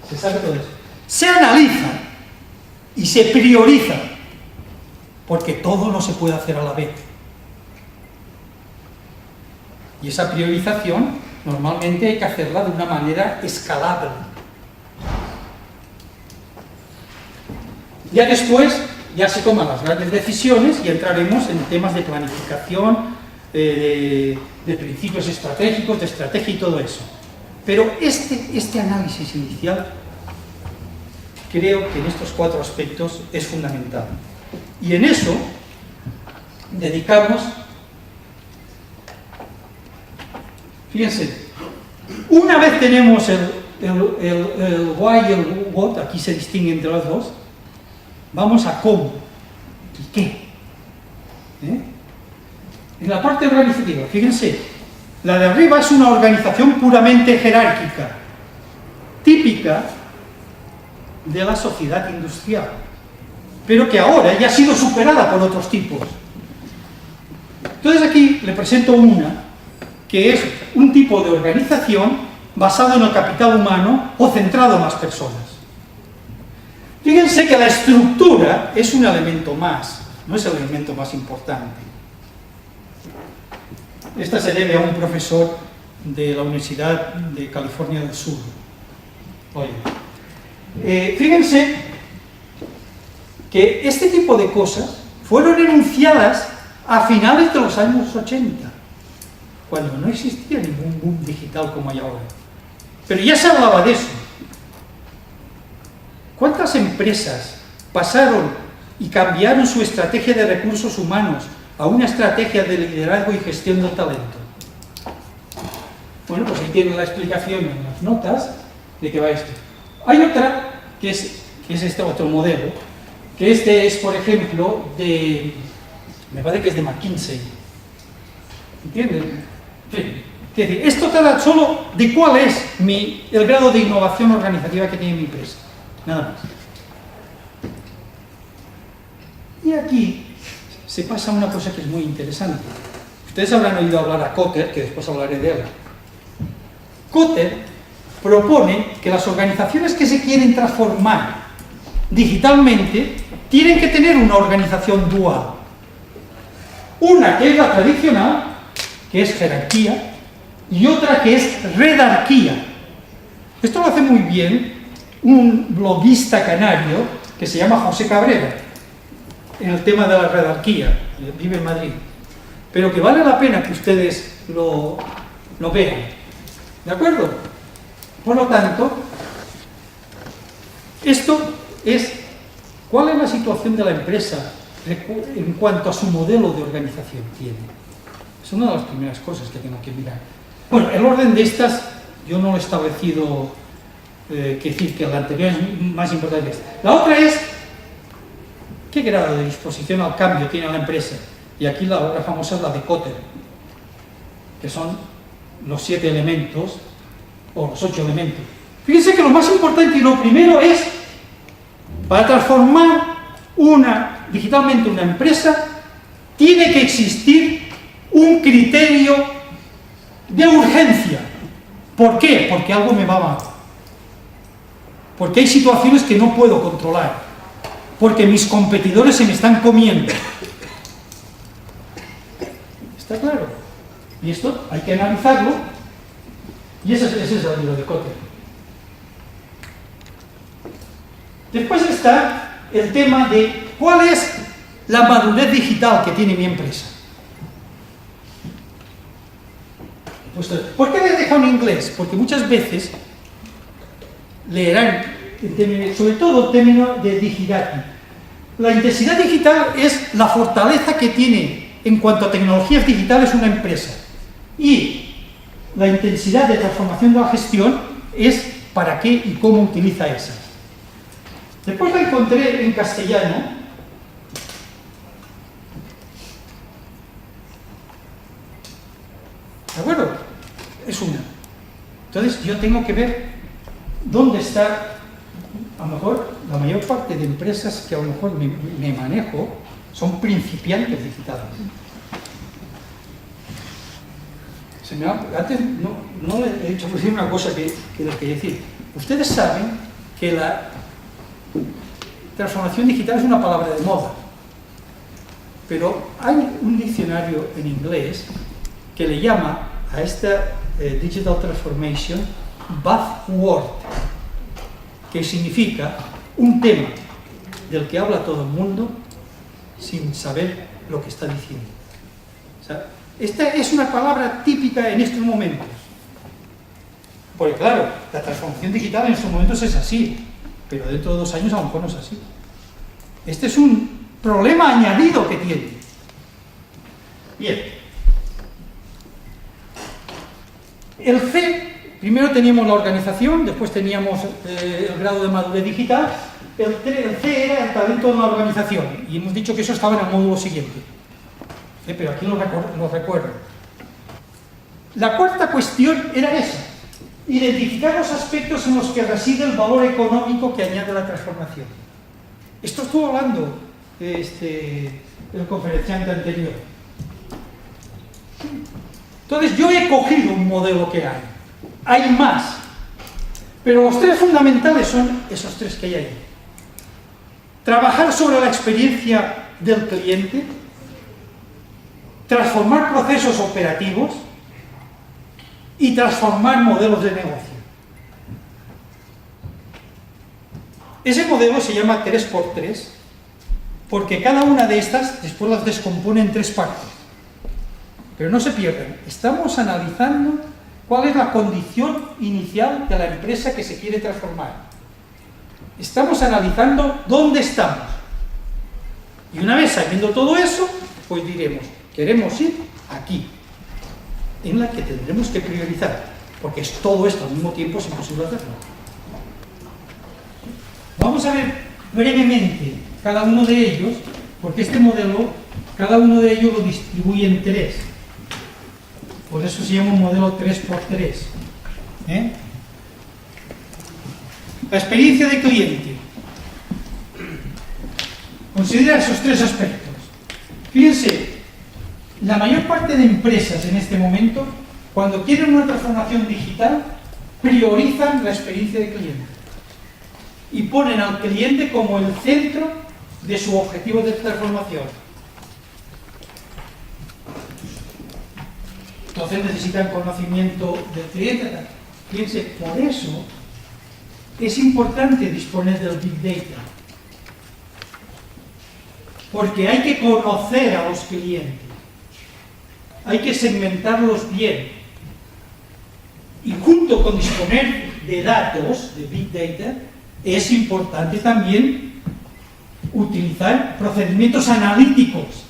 Speaker 1: se sabe todo eso. Se analiza y se prioriza, porque todo no se puede hacer a la vez. Y esa priorización normalmente hay que hacerla de una manera escalable. Ya después, ya se toman las grandes decisiones y entraremos en temas de planificación, de principios estratégicos, de estrategia y todo eso. Pero este análisis inicial creo que en estos 4 aspectos es fundamental. Y en eso dedicamos, fíjense, una vez tenemos el why y el what, aquí se distingue entre los dos, vamos a cómo y qué. En la parte organizativa, fíjense, la de arriba es una organización puramente jerárquica, típica de la sociedad industrial, pero que ahora ya ha sido superada por otros tipos. Entonces aquí le presento una, que es un tipo de organización basado en el capital humano o centrado en las personas. Fíjense que la estructura es un elemento más, no es el elemento más importante. Esta se debe a un profesor de la Universidad de California del Sur. Fíjense que este tipo de cosas fueron enunciadas a finales de los años 80, cuando no existía ningún boom digital como hay ahora. Pero ya se hablaba de eso. ¿Cuántas empresas pasaron y cambiaron su estrategia de recursos humanos a una estrategia de liderazgo y gestión del talento? Bueno, pues ahí tienen la explicación en las notas de qué va esto. Hay otra, que es este otro modelo, que este es, por ejemplo, me parece que es de McKinsey. ¿Entienden? Sí. Es decir, esto trata solo de cuál es el grado de innovación organizativa que tiene mi empresa. Nada más. Y aquí se pasa una cosa que es muy interesante. Ustedes habrán oído hablar a Kotter, que después hablaré de él. Kotter propone que las organizaciones que se quieren transformar digitalmente tienen que tener una organización dual. Una que es la tradicional, que es jerarquía, y otra que es redarquía. Esto lo hace muy bien un bloguista canario que se llama José Cabrera, en el tema de la redarquía, vive en Madrid, pero que vale la pena que ustedes lo vean, ¿de acuerdo? Por lo tanto, esto es cuál es la situación de la empresa en cuanto a su modelo de organización tiene. Es una de las primeras cosas que tengo que mirar. Bueno, el orden de estas yo no lo he establecido, que decir que la anterior es más importante que esta. La otra es qué grado de disposición al cambio tiene la empresa. Y aquí la obra famosa es la de Kotter, que son los 7 elementos o los 8 elementos. Fíjense que lo más importante y lo primero es, para transformar digitalmente una empresa, tiene que existir un criterio de urgencia. ¿Por qué? Porque algo me va mal. Porque hay situaciones que no puedo controlar. Porque mis competidores se me están comiendo. ¿Está claro? Y esto hay que analizarlo. Y ese es el libro de Kotter. Después está el tema de cuál es la madurez digital que tiene mi empresa. Pues, ¿por qué les dejo en inglés? Porque muchas veces leerán, sobre todo el término de digidati. La intensidad digital es la fortaleza que tiene en cuanto a tecnologías digitales una empresa. Y la intensidad de transformación de la gestión es para qué y cómo utiliza esas. Después la encontré en castellano. ¿De acuerdo? Es una. Entonces yo tengo que ver dónde está, a lo mejor la mayor parte de empresas que a lo mejor me manejo son principiantes digitales. Antes no he dicho una cosa que les quería decir. Ustedes saben que la transformación digital es una palabra de moda, pero hay un diccionario en inglés que le llama a esta Digital Transformation buzzword, que significa un tema del que habla todo el mundo sin saber lo que está diciendo. O sea, esta es una palabra típica en estos momentos. Porque claro, la transformación digital en estos momentos es así, pero dentro de 2 años a lo mejor no es así. Este es un problema añadido que tiene. Bien. El C, primero teníamos la organización, después teníamos el grado de madurez digital. El C era el talento de la organización, y hemos dicho que eso estaba en el módulo siguiente. Pero aquí lo recuerdo. La cuarta cuestión era esa: identificar los aspectos en los que reside el valor económico que añade la transformación. Esto estuvo hablando el conferenciante anterior. Entonces yo he cogido un modelo que hay más, pero los tres fundamentales son esos tres que hay ahí. Trabajar sobre la experiencia del cliente, transformar procesos operativos y transformar modelos de negocio. Ese modelo se llama 3x3 porque cada una de estas después las descompone en tres partes. Pero no se pierdan, estamos analizando cuál es la condición inicial de la empresa que se quiere transformar. Estamos analizando dónde estamos. Y una vez sabiendo todo eso, pues diremos, queremos ir aquí, en la que tendremos que priorizar, porque es todo esto al mismo tiempo, es imposible hacerlo. Vamos a ver brevemente cada uno de ellos, porque este modelo, cada uno de ellos lo distribuye en tres. Por eso se llama un modelo 3x3. La experiencia de cliente. Considera esos tres aspectos. Fíjense, la mayor parte de empresas en este momento, cuando quieren una transformación digital, priorizan la experiencia de cliente y ponen al cliente como el centro de su objetivo de transformación. Entonces necesitan conocimiento del cliente. Fíjense, por eso es importante disponer del Big Data, porque hay que conocer a los clientes, hay que segmentarlos bien, y junto con disponer de datos, de Big Data, es importante también utilizar procedimientos analíticos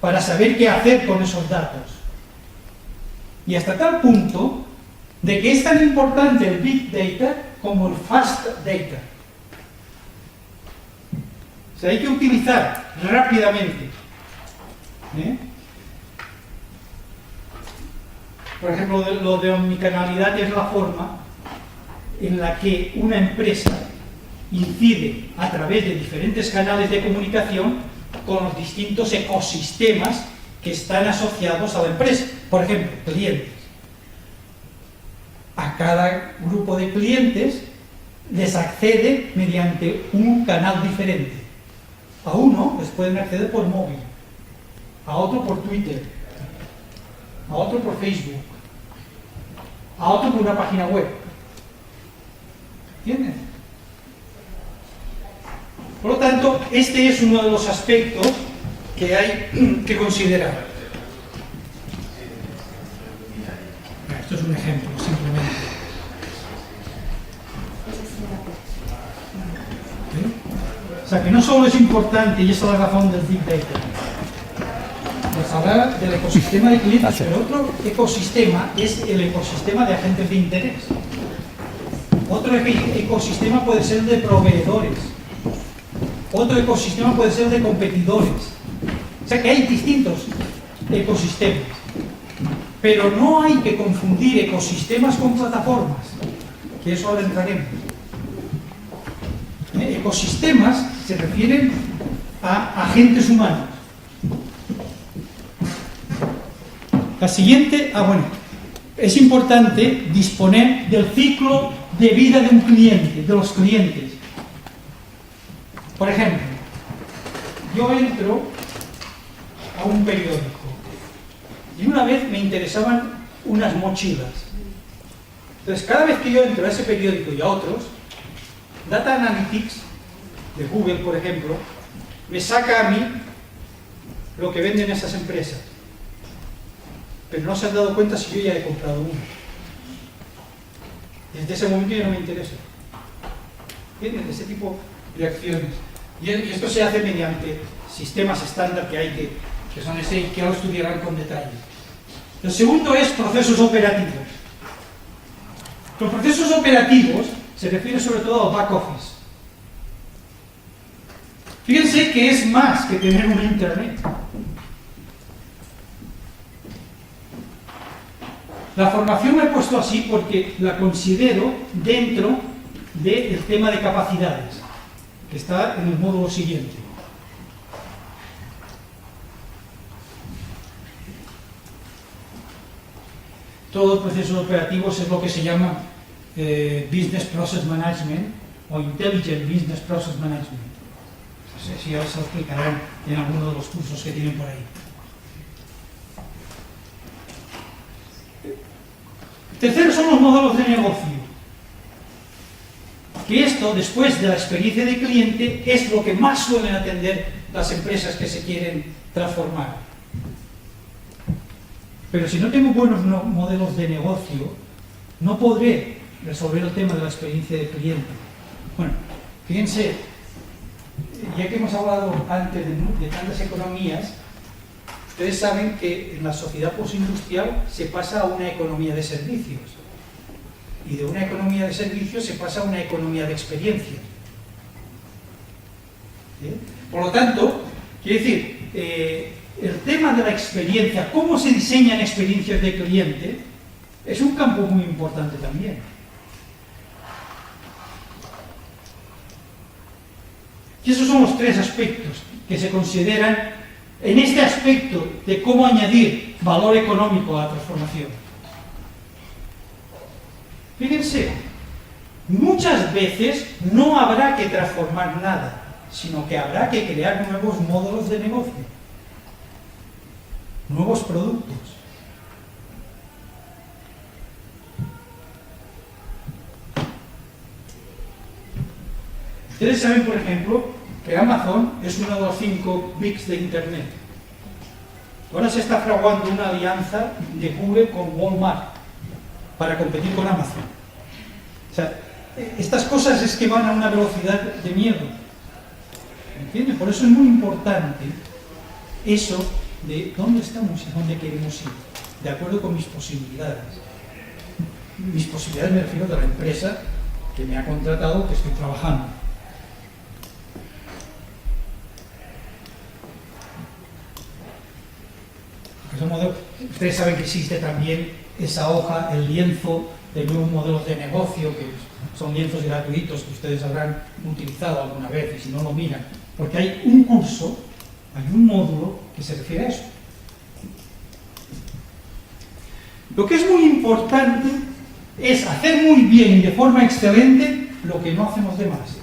Speaker 1: para saber qué hacer con esos datos. Y hasta tal punto de que es tan importante el Big Data como el Fast Data. O sea, hay que utilizar rápidamente. Por ejemplo, lo de omnicanalidad es la forma en la que una empresa incide a través de diferentes canales de comunicación con los distintos ecosistemas que están asociados a la empresa. Por ejemplo, clientes. A cada grupo de clientes les accede mediante un canal diferente. A uno les pueden acceder por móvil, a otro por Twitter, a otro por Facebook, a otro por una página web. ¿Entienden? Por lo tanto, este es uno de los aspectos que hay que considerar. Esto es un ejemplo, simplemente. O sea, que no solo es importante, y esa es la razón del Big Data, pues hablar del ecosistema de clientes, pero otro ecosistema es el ecosistema de agentes de interés. Otro ecosistema puede ser de proveedores. Otro ecosistema puede ser de competidores. O sea que hay distintos ecosistemas. Pero no hay que confundir ecosistemas con plataformas, que eso ahora entraremos. Ecosistemas se refieren a agentes humanos. La siguiente, es importante disponer del ciclo de vida de un cliente, de los clientes. Por ejemplo, yo entro a un periódico y una vez me interesaban unas mochilas. Entonces, cada vez que yo entro a ese periódico y a otros, Data Analytics de Google, por ejemplo, me saca a mí lo que venden esas empresas. Pero no se han dado cuenta si yo ya he comprado uno. Desde ese momento ya no me interesa. ¿Entienden? Ese tipo de acciones. Y esto se hace mediante sistemas estándar que hay que son ese y que ahora estudiarán con detalle. El segundo es procesos operativos. Los procesos operativos se refieren sobre todo al back office. Fíjense que es más que tener un internet. La formación la he puesto así porque la considero dentro del tema de capacidades, que está en el módulo siguiente. Todos los procesos operativos es lo que se llama Business Process Management o Intelligent Business Process Management. No sé si ya os lo explicarán en alguno de los cursos que tienen por ahí. Tercero son los modelos de negocio. Que esto, después de la experiencia de cliente, es lo que más suelen atender las empresas que se quieren transformar. Pero si no tengo buenos modelos de negocio, no podré resolver el tema de la experiencia de cliente. Bueno, fíjense, ya que hemos hablado antes de tantas economías, ustedes saben que en la sociedad postindustrial se pasa a una economía de servicios. Y de una economía de servicios se pasa a una economía de experiencia. ¿Sí? Por lo tanto, quiere decir, el tema de la experiencia, cómo se diseñan experiencias de cliente, es un campo muy importante también. Y esos son los tres aspectos que se consideran en este aspecto de cómo añadir valor económico a la transformación. Fíjense, muchas veces no habrá que transformar nada, sino que habrá que crear nuevos módulos de negocio, nuevos productos. Ustedes saben, por ejemplo, que Amazon es uno de los 5 bigs de Internet. Ahora se está fraguando una alianza de Google con Walmart para competir con Amazon. O sea, estas cosas es que van a una velocidad de miedo. ¿Entienden? Por eso es muy importante eso de dónde estamos y dónde queremos ir, de acuerdo con mis posibilidades. Mis posibilidades me refiero a la empresa que me ha contratado, que estoy trabajando. Ustedes saben que existe también esa hoja, el lienzo de nuevos modelos de negocio, que son lienzos gratuitos que ustedes habrán utilizado alguna vez, y si no lo miran, porque hay un curso, hay un módulo que se refiere a eso. Lo que es muy importante es hacer muy bien y de forma excelente lo que no hacen los demás,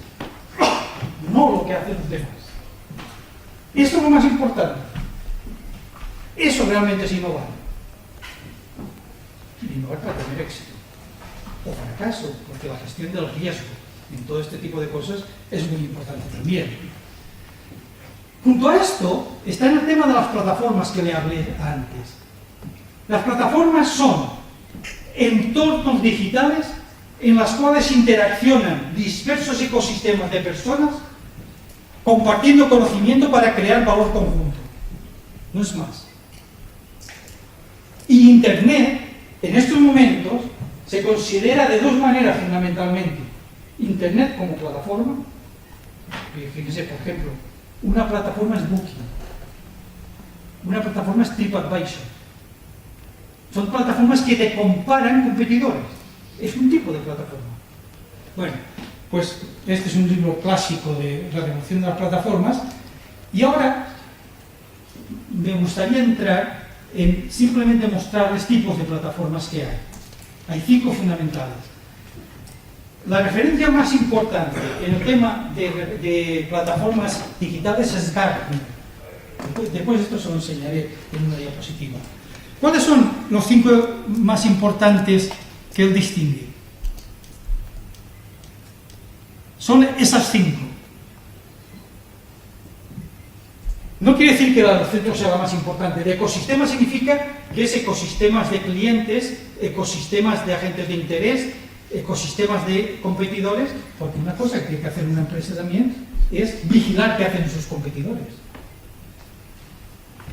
Speaker 1: no lo que hacen los demás. Esto es lo más importante. Eso realmente es innovar. Innovar para tener éxito o fracaso, porque la gestión del riesgo en todo este tipo de cosas es muy importante también. Junto a esto está el tema de las plataformas que le hablé antes. Las plataformas son entornos digitales en las cuales interaccionan dispersos ecosistemas de personas compartiendo conocimiento para crear valor conjunto. No es más. Y Internet, en estos momentos, se considera de dos maneras fundamentalmente. Internet como plataforma, fíjense, por ejemplo, una plataforma es Booking, una plataforma es TripAdvisor. Son plataformas que te comparan competidores. Es un tipo de plataforma. Bueno, pues este es un libro clásico de la revolución de las plataformas. Y ahora me gustaría entrar en simplemente mostrarles tipos de plataformas que hay. Hay 5 fundamentales. La referencia más importante en el tema de plataformas digitales es Gartner. Después esto se lo enseñaré en una diapositiva. ¿Cuáles son los 5 más importantes que él distingue? Son esas 5. No quiere decir que la del centro sea la más importante. De ecosistema significa que es ecosistemas de clientes, ecosistemas de agentes de interés, ecosistemas de competidores, porque una cosa que tiene que hacer una empresa también es vigilar qué hacen sus competidores.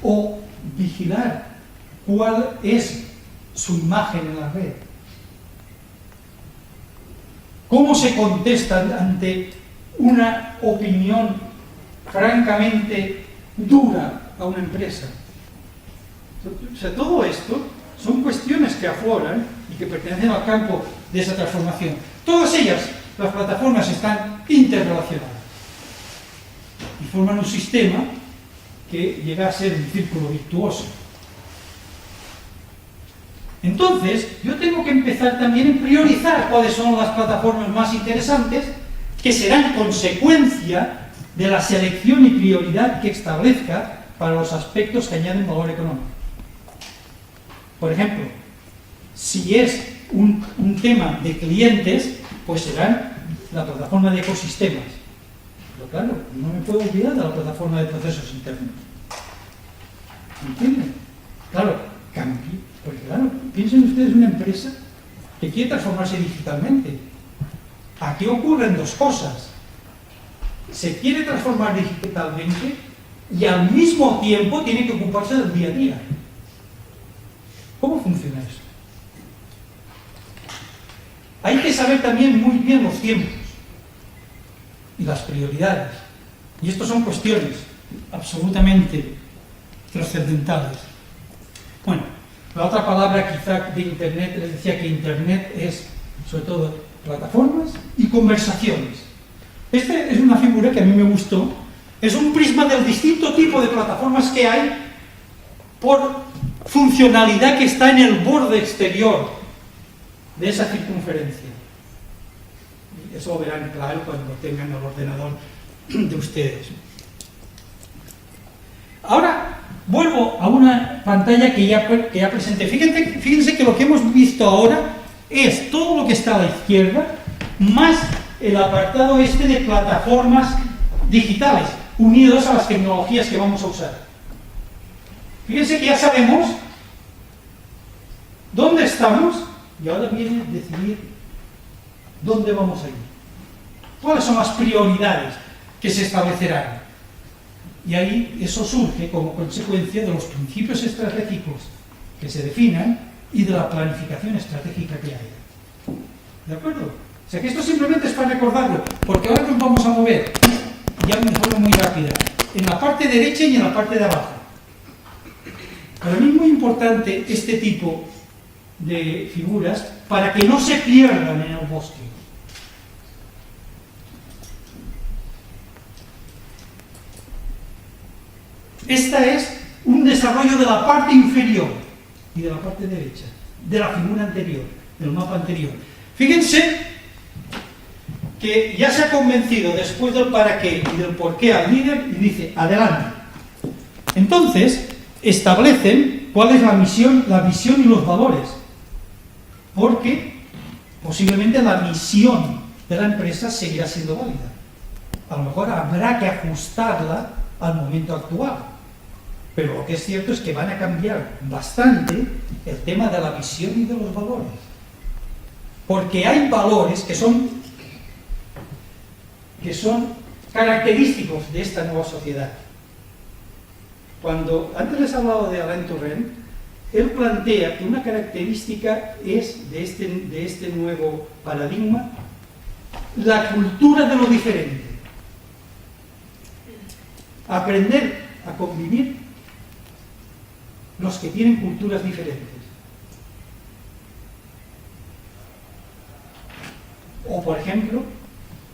Speaker 1: O vigilar cuál es su imagen en la red. ¿Cómo se contesta ante una opinión francamente dura a una empresa? O sea, todo esto son cuestiones que afloran y que pertenecen al campo de esa transformación. Todas ellas, las plataformas, están interrelacionadas y forman un sistema que llega a ser un círculo virtuoso. Entonces, yo tengo que empezar también en priorizar cuáles son las plataformas más interesantes, que serán consecuencia de la selección y prioridad que establezca para los aspectos que añaden valor económico. Por ejemplo, si es un tema de clientes, pues será la plataforma de ecosistemas. Pero claro, no me puedo olvidar de la plataforma de procesos internos. ¿Entienden? Claro, cambie. Porque claro, piensen ustedes una empresa que quiere transformarse digitalmente. Aquí ocurren dos cosas. Se quiere transformar digitalmente y al mismo tiempo tiene que ocuparse del día a día. ¿Cómo funciona eso? Hay que saber también muy bien los tiempos y las prioridades. Y estas son cuestiones absolutamente trascendentales. Bueno, la otra palabra quizá de Internet, les decía que Internet es sobre todo plataformas y conversaciones. Esta es una figura que a mí me gustó. Es un prisma del distinto tipo de plataformas que hay por funcionalidad que está en el borde exterior de esa circunferencia. Y eso lo verán claro cuando tengan el ordenador de ustedes. Ahora vuelvo a una pantalla que ya presenté. Fíjense que lo que hemos visto ahora es todo lo que está a la izquierda, más el apartado este de plataformas digitales, unidos a las tecnologías que vamos a usar. Fíjense que ya sabemos dónde estamos y ahora viene decidir dónde vamos a ir. ¿Cuáles son las prioridades que se establecerán? Y ahí eso surge como consecuencia de los principios estratégicos que se definan y de la planificación estratégica que hay. ¿De acuerdo? O sea que esto simplemente es para recordarlo, porque ahora nos vamos a mover, ya de forma muy rápida, en la parte derecha y en la parte de abajo. Para mí es muy importante este tipo de figuras para que no se pierdan en el bosque. Esta es un desarrollo de la parte inferior y de la parte derecha, de la figura anterior, del mapa anterior. Fíjense que ya se ha convencido después del para qué y del por qué al líder y dice, adelante. Entonces, establecen cuál es la misión, la visión y los valores, porque posiblemente la misión de la empresa seguirá siendo válida. A lo mejor habrá que ajustarla al momento actual, pero lo que es cierto es que van a cambiar bastante el tema de la visión y de los valores, porque hay valores que son característicos de esta nueva sociedad. Cuando antes les he hablado de Alain Touraine, él plantea que una característica es de este nuevo paradigma la cultura de lo diferente. Aprender a convivir los que tienen culturas diferentes. O, por ejemplo,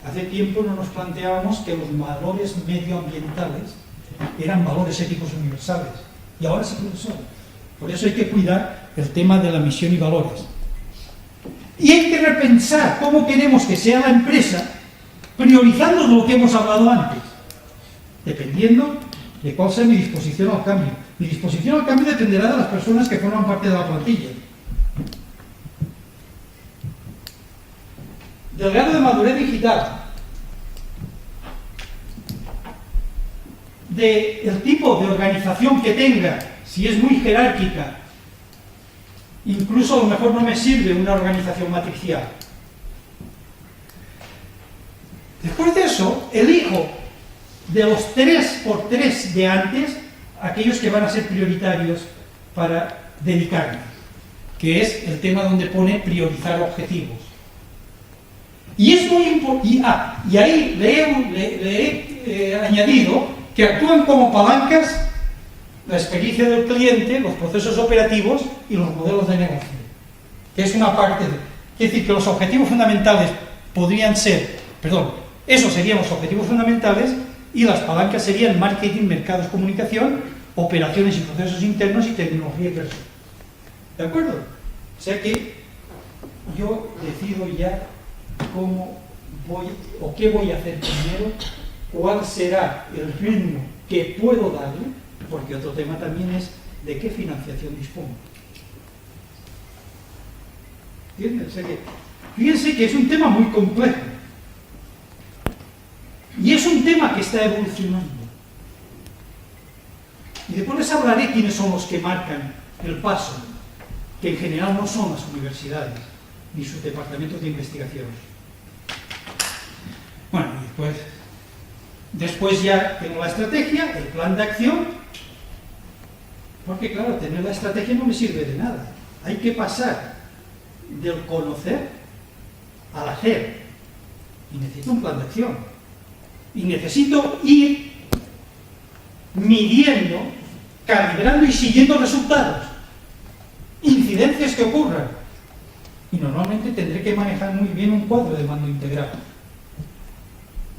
Speaker 1: hace tiempo no nos planteábamos que los valores medioambientales eran valores éticos universales, y ahora sí que lo son. Por eso hay que cuidar el tema de la misión y valores. Y hay que repensar cómo queremos que sea la empresa, priorizando lo que hemos hablado antes, dependiendo de cuál sea mi disposición al cambio. Mi disposición al cambio dependerá de las personas que forman parte de la plantilla. Del grado de madurez digital, del tipo de organización que tenga, si es muy jerárquica, incluso a lo mejor no me sirve una organización matricial. Después de eso, elijo de los 3x3 de antes, aquellos que van a ser prioritarios para dedicarme, que es el tema donde pone priorizar objetivos. Y es muy importante, y ahí le he añadido que actúan como palancas la experiencia del cliente, los procesos operativos y los modelos de negocio, que es una parte de... Es decir, que los objetivos fundamentales podrían ser, esos serían los objetivos fundamentales y las palancas serían marketing, mercados, comunicación, operaciones y procesos internos y tecnología y personas. ¿De acuerdo? O sea que yo decido ya cómo voy o qué voy a hacer primero, cuál será el ritmo que puedo darle, porque otro tema también es de qué financiación dispongo. ¿Entiendes? O sea que, fíjense que es un tema muy complejo y es un tema que está evolucionando. Y después les hablaré quiénes son los que marcan el paso, que en general no son las universidades ni sus departamentos de investigación. Bueno, y después ya tengo la estrategia, el plan de acción, porque claro, tener la estrategia no me sirve de nada. Hay que pasar del conocer al hacer. Y necesito un plan de acción. Y necesito ir midiendo, calibrando y siguiendo resultados. Incidencias que ocurran. Y normalmente tendré que manejar muy bien un cuadro de mando integral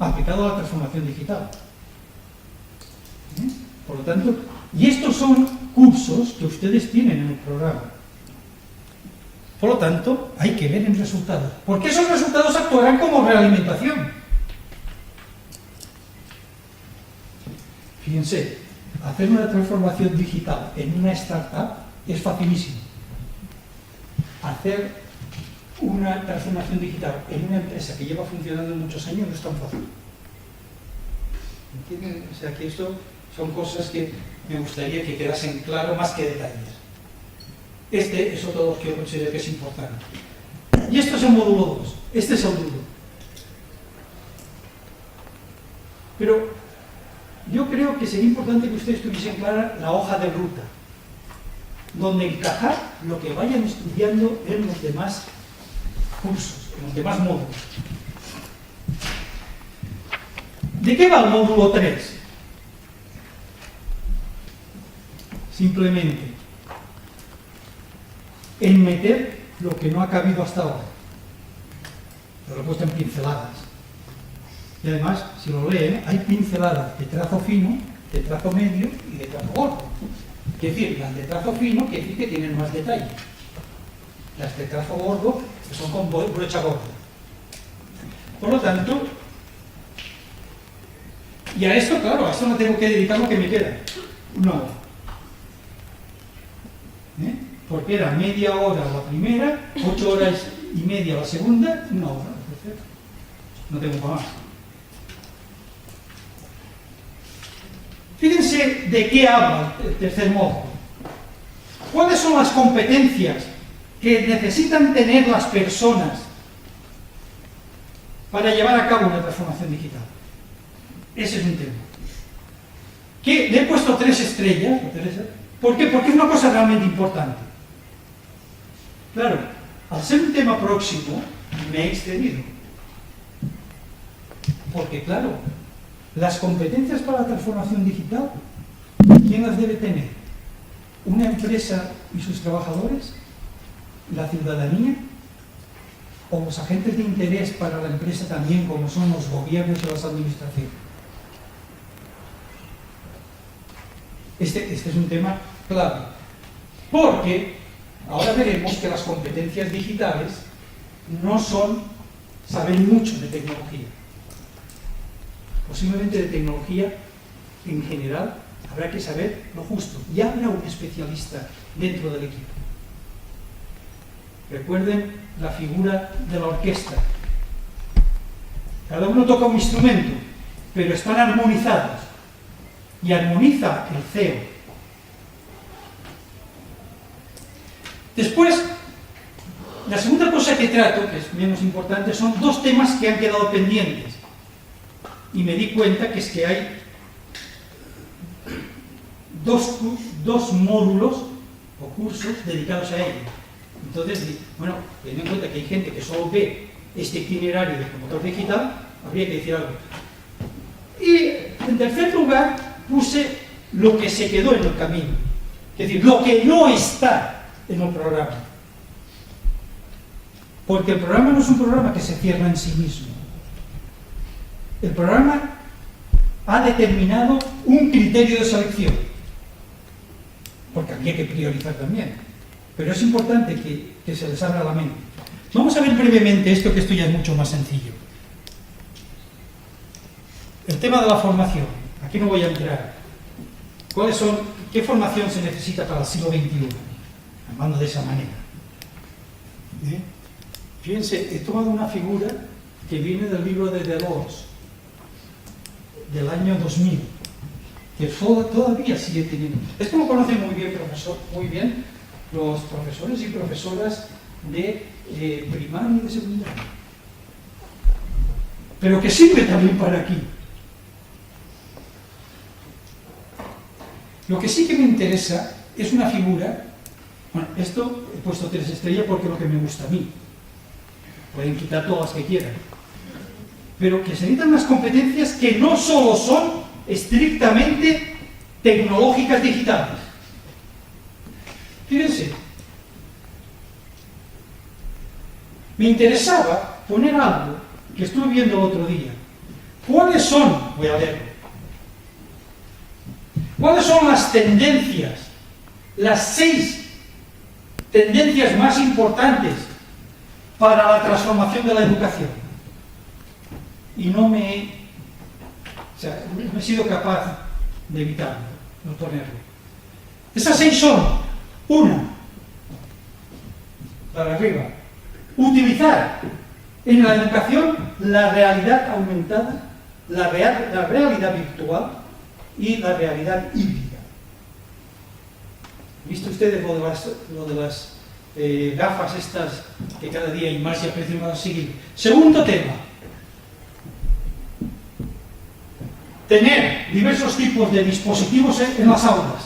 Speaker 1: aplicado a la transformación digital. Por lo tanto, y estos son cursos que ustedes tienen en el programa. Por lo tanto, hay que ver en resultados. Porque esos resultados actuarán como realimentación. Fíjense, hacer una transformación digital en una startup es facilísimo. Hacer una transformación digital en una empresa que lleva funcionando muchos años no es tan fácil. ¿Entienden? O sea que esto son cosas que me gustaría que quedasen claro más que detalles. Este es otro de los que yo considero que es importante. Y esto es el módulo 2. Este es el duro. Pero yo creo que sería importante que ustedes tuviesen clara la hoja de ruta, donde encajar lo que vayan estudiando en los demás cursos, en los demás módulos. ¿De qué va el módulo 3? Simplemente en meter lo que no ha cabido hasta ahora. Lo he puesto en pinceladas. Y además, si lo leen, hay pinceladas de trazo fino, de trazo medio y de trazo gordo. Es decir, las de trazo fino quiere decir que tienen más detalle. Las de trazo gordo que son con brocha gorda. Por lo tanto, y a esto, claro, a esto no tengo que dedicar lo que me queda. Una hora. Porque era media hora la primera, 8 horas y media la segunda, una hora. No tengo para más. Fíjense de qué habla el tercer módulo. ¿Cuáles son las competencias que necesitan tener las personas para llevar a cabo una transformación digital? Ese es un tema. Que le he puesto 3 estrellas. ¿Por qué? Porque es una cosa realmente importante. Claro, al ser un tema próximo, me he excedido. Porque, claro, las competencias para la transformación digital, ¿quién las debe tener? ¿Una empresa y sus trabajadores? ¿La ciudadanía? ¿O los agentes de interés para la empresa también, como son los gobiernos y las administraciones? Este es un tema clave. Porque ahora veremos que las competencias digitales no saben mucho de tecnología. Posiblemente de tecnología en general habrá que saber lo justo. Ya habrá un especialista dentro del equipo. Recuerden la figura de la orquesta. Cada uno toca un instrumento, pero están armonizados. Y armoniza el CEO. Después, la segunda cosa que trato, que es menos importante, son 2 temas que han quedado pendientes. y me di cuenta que es que hay dos módulos o cursos dedicados a ello. Entonces, bueno, teniendo en cuenta que hay gente que solo ve este itinerario de promotor digital, habría que decir algo. Y en tercer lugar puse lo que se quedó en el camino, es decir, lo que no está en el programa. Porque el programa no es un programa que se cierra en sí mismo. El programa ha determinado un criterio de selección, porque había que priorizar también. Pero es importante que se les abra la mente. Vamos a ver brevemente esto, que esto ya es mucho más sencillo. El tema de la formación. Aquí no voy a entrar. ¿Qué formación se necesita para el siglo XXI? Hablando de esa manera. Fíjense, he tomado una figura que viene del libro de Delors, del año 2000, que todavía sigue teniendo. Esto lo conocen muy bien los profesores y profesoras de primaria y de secundaria. Pero que sirve también para aquí. Lo que sí que me interesa es una figura. Bueno, esto he puesto 3 estrellas porque es lo que me gusta a mí. Pueden quitar todas las que quieran. Pero que se necesitan unas competencias que no solo son estrictamente tecnológicas digitales. Fíjense, me interesaba poner algo que estuve viendo el otro día. ¿Cuáles son? Voy a leerlo. ¿Cuáles son las tendencias, las 6 tendencias más importantes para la transformación de la educación? Y no he sido capaz de evitarlo, no ponerlo. Esas 6 son: 1, para arriba, utilizar en la educación la realidad aumentada, la realidad virtual y la realidad híbrida. ¿Viste ustedes lo de las gafas estas que cada día hay más y aprecian a seguir? Segundo tema: tener diversos tipos de dispositivos en las aulas.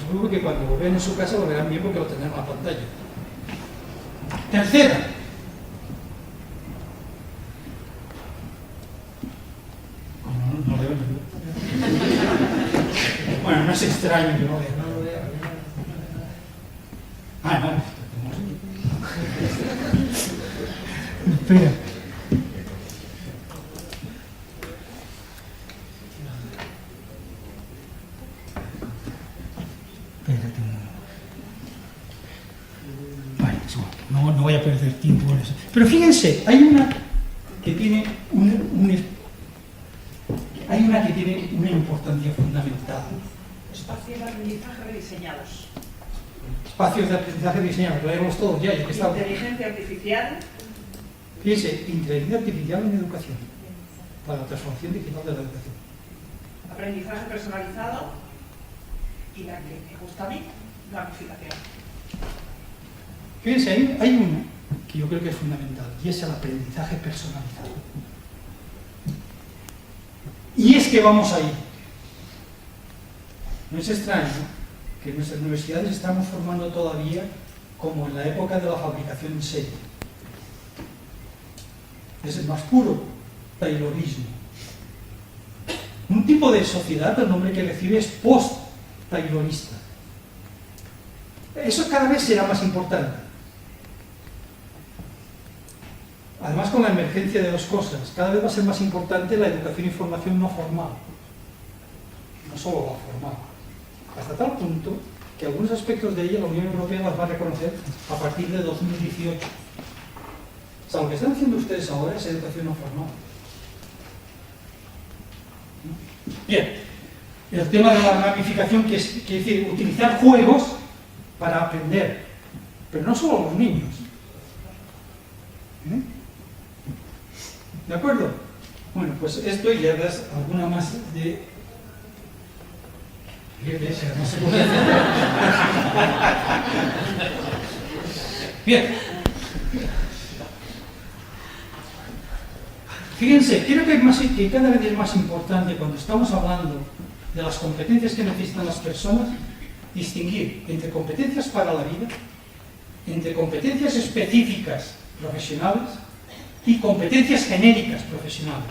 Speaker 1: Seguro que cuando lo vean en su casa lo verán bien porque lo tendrán en la pantalla. Tercera: no veo ni. Bueno, no es extraño que no vea. Ah, no. Espera. Espérate. Vale, no voy a perder tiempo en eso. Pero fíjense, hay una que tiene una importancia fundamental.
Speaker 2: Espacios de aprendizaje rediseñados.
Speaker 1: Espacios de aprendizaje diseñados, lo leemos todos ya.
Speaker 2: Inteligencia artificial.
Speaker 1: Fíjense, inteligencia artificial en educación, para la transformación digital de la educación.
Speaker 2: Aprendizaje personalizado y la que me gusta a mí, gamificación.
Speaker 1: Fíjense, hay una que yo creo que es fundamental, y es el aprendizaje personalizado. Y es que vamos ahí. No es extraño que en nuestras universidades estamos formando todavía como en la época de la fabricación en serie. Es el más puro taylorismo. Un tipo de sociedad, el nombre que recibe es post-taylorista. Eso cada vez será más importante. Además, con la emergencia de 2 cosas, cada vez va a ser más importante la educación y formación no formal, no solo la formal, hasta tal punto que algunos aspectos de ella la Unión Europea las va a reconocer a partir de 2018. O sea, lo que están haciendo ustedes ahora es educación no formal. Bien, el tema de la gamificación, que es decir, utilizar juegos para aprender, pero no solo los niños. ¿De acuerdo? Bueno, pues esto ya das alguna más de... No se puede hacer. Bien. Fíjense, creo que cada vez es más importante cuando estamos hablando de las competencias que necesitan las personas, distinguir entre competencias para la vida, entre competencias específicas profesionales y competencias genéricas profesionales.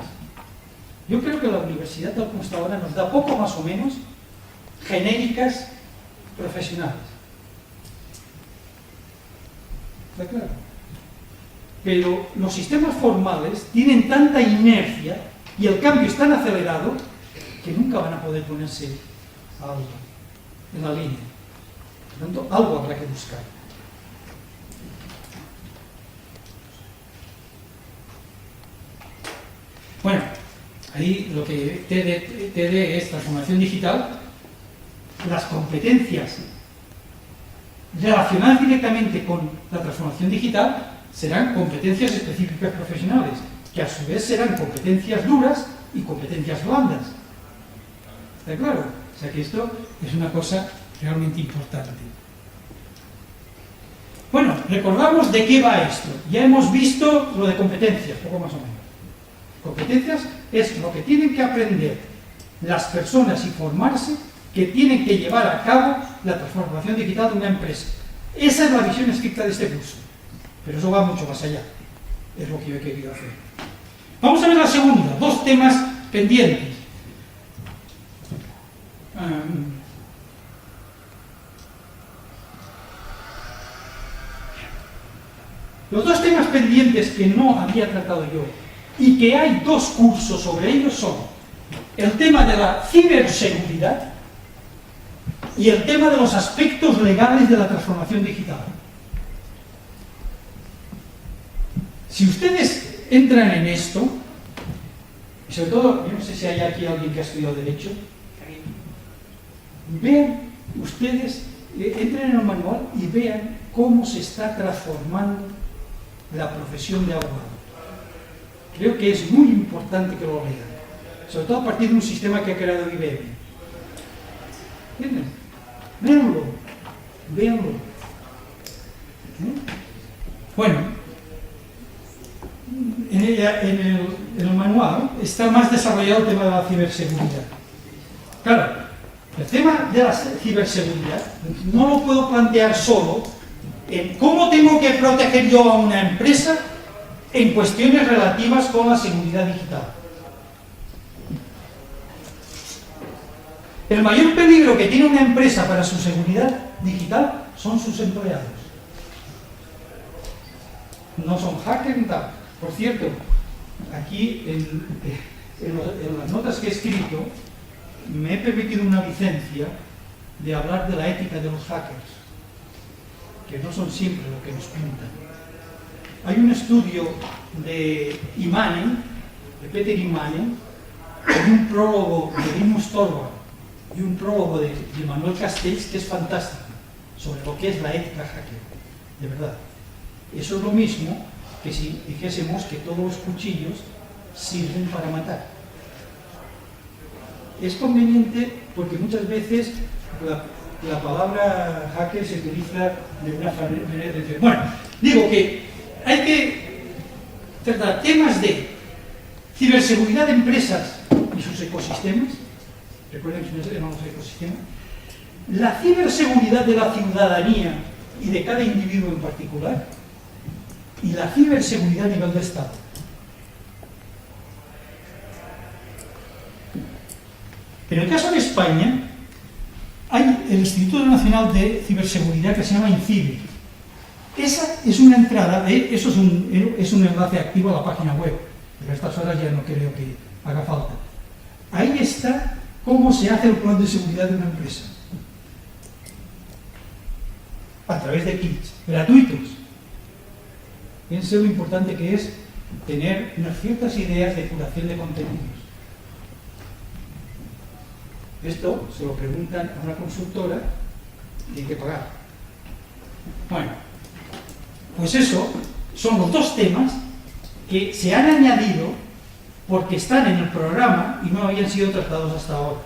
Speaker 1: Yo creo que la universidad, tal como está ahora, nos da poco más o menos genéricas profesionales. ¿Está claro? Pero los sistemas formales tienen tanta inercia y el cambio es tan acelerado que nunca van a poder ponerse en la línea. Por lo tanto, algo habrá que buscar. Bueno, ahí lo que TD es transformación digital. Las competencias relacionadas directamente con la transformación digital serán competencias específicas profesionales, que a su vez serán competencias duras y competencias blandas. ¿Está claro? O sea que esto es una cosa realmente importante. Bueno, recordamos de qué va esto. Ya hemos visto lo de competencias, poco más o menos. Competencias es lo que tienen que aprender las personas y formarse que tienen que llevar a cabo la transformación digital de una empresa. Esa es la visión estricta de este curso. Pero eso va mucho más allá. Es lo que yo he querido hacer. Vamos a ver la segunda. Dos temas pendientes. Los dos temas pendientes que no había tratado yo y que hay dos cursos sobre ellos son el tema de la ciberseguridad y el tema de los aspectos legales de la transformación digital. Si ustedes entran en esto, y sobre todo, yo no sé si hay aquí alguien que ha estudiado Derecho, vean ustedes, entren en el manual y vean cómo se está transformando la profesión de abogado. Creo que es muy importante que lo lean, sobre todo a partir de un sistema que ha creado IBM. ¿Entienden? Véanlo, véanlo. Bueno, en el manual está más desarrollado el tema de la ciberseguridad. Claro, el tema de la ciberseguridad no lo puedo plantear solo en cómo tengo que proteger yo a una empresa en cuestiones relativas con la seguridad digital. El mayor peligro que tiene una empresa para su seguridad digital son sus empleados. No son hackers ni tal. Por cierto, aquí en las notas que he escrito me he permitido una licencia de hablar de la ética de los hackers, que no son siempre lo que nos pintan. Hay un estudio de Immanen, de Peter Immanen, y un prólogo de Linus Torvald y un prólogo de Manuel Castells que es fantástico sobre lo que es la ética hacker, de verdad. Eso es lo mismo que si dijésemos que todos los cuchillos sirven para matar. Es conveniente porque muchas veces la palabra hacker se utiliza de una manera de... Bueno, digo que hay que tratar temas de ciberseguridad de empresas y sus ecosistemas. Recuerden que se llaman los ecosistemas. La ciberseguridad de la ciudadanía y de cada individuo en particular. Y la ciberseguridad a nivel de Estado. En el caso de España, hay el Instituto Nacional de Ciberseguridad que se llama INCIBE. Esa es una entrada, eso es un enlace activo a la página web, pero a estas horas ya no creo que haga falta. Ahí está cómo se hace el plan de seguridad de una empresa. A través de kits gratuitos. Fíjense lo importante que es tener unas ciertas ideas de curación de contenidos. Esto se lo preguntan a una consultora y tienen que pagar. Bueno, pues eso son los dos temas que se han añadido porque están en el programa y no habían sido tratados hasta ahora.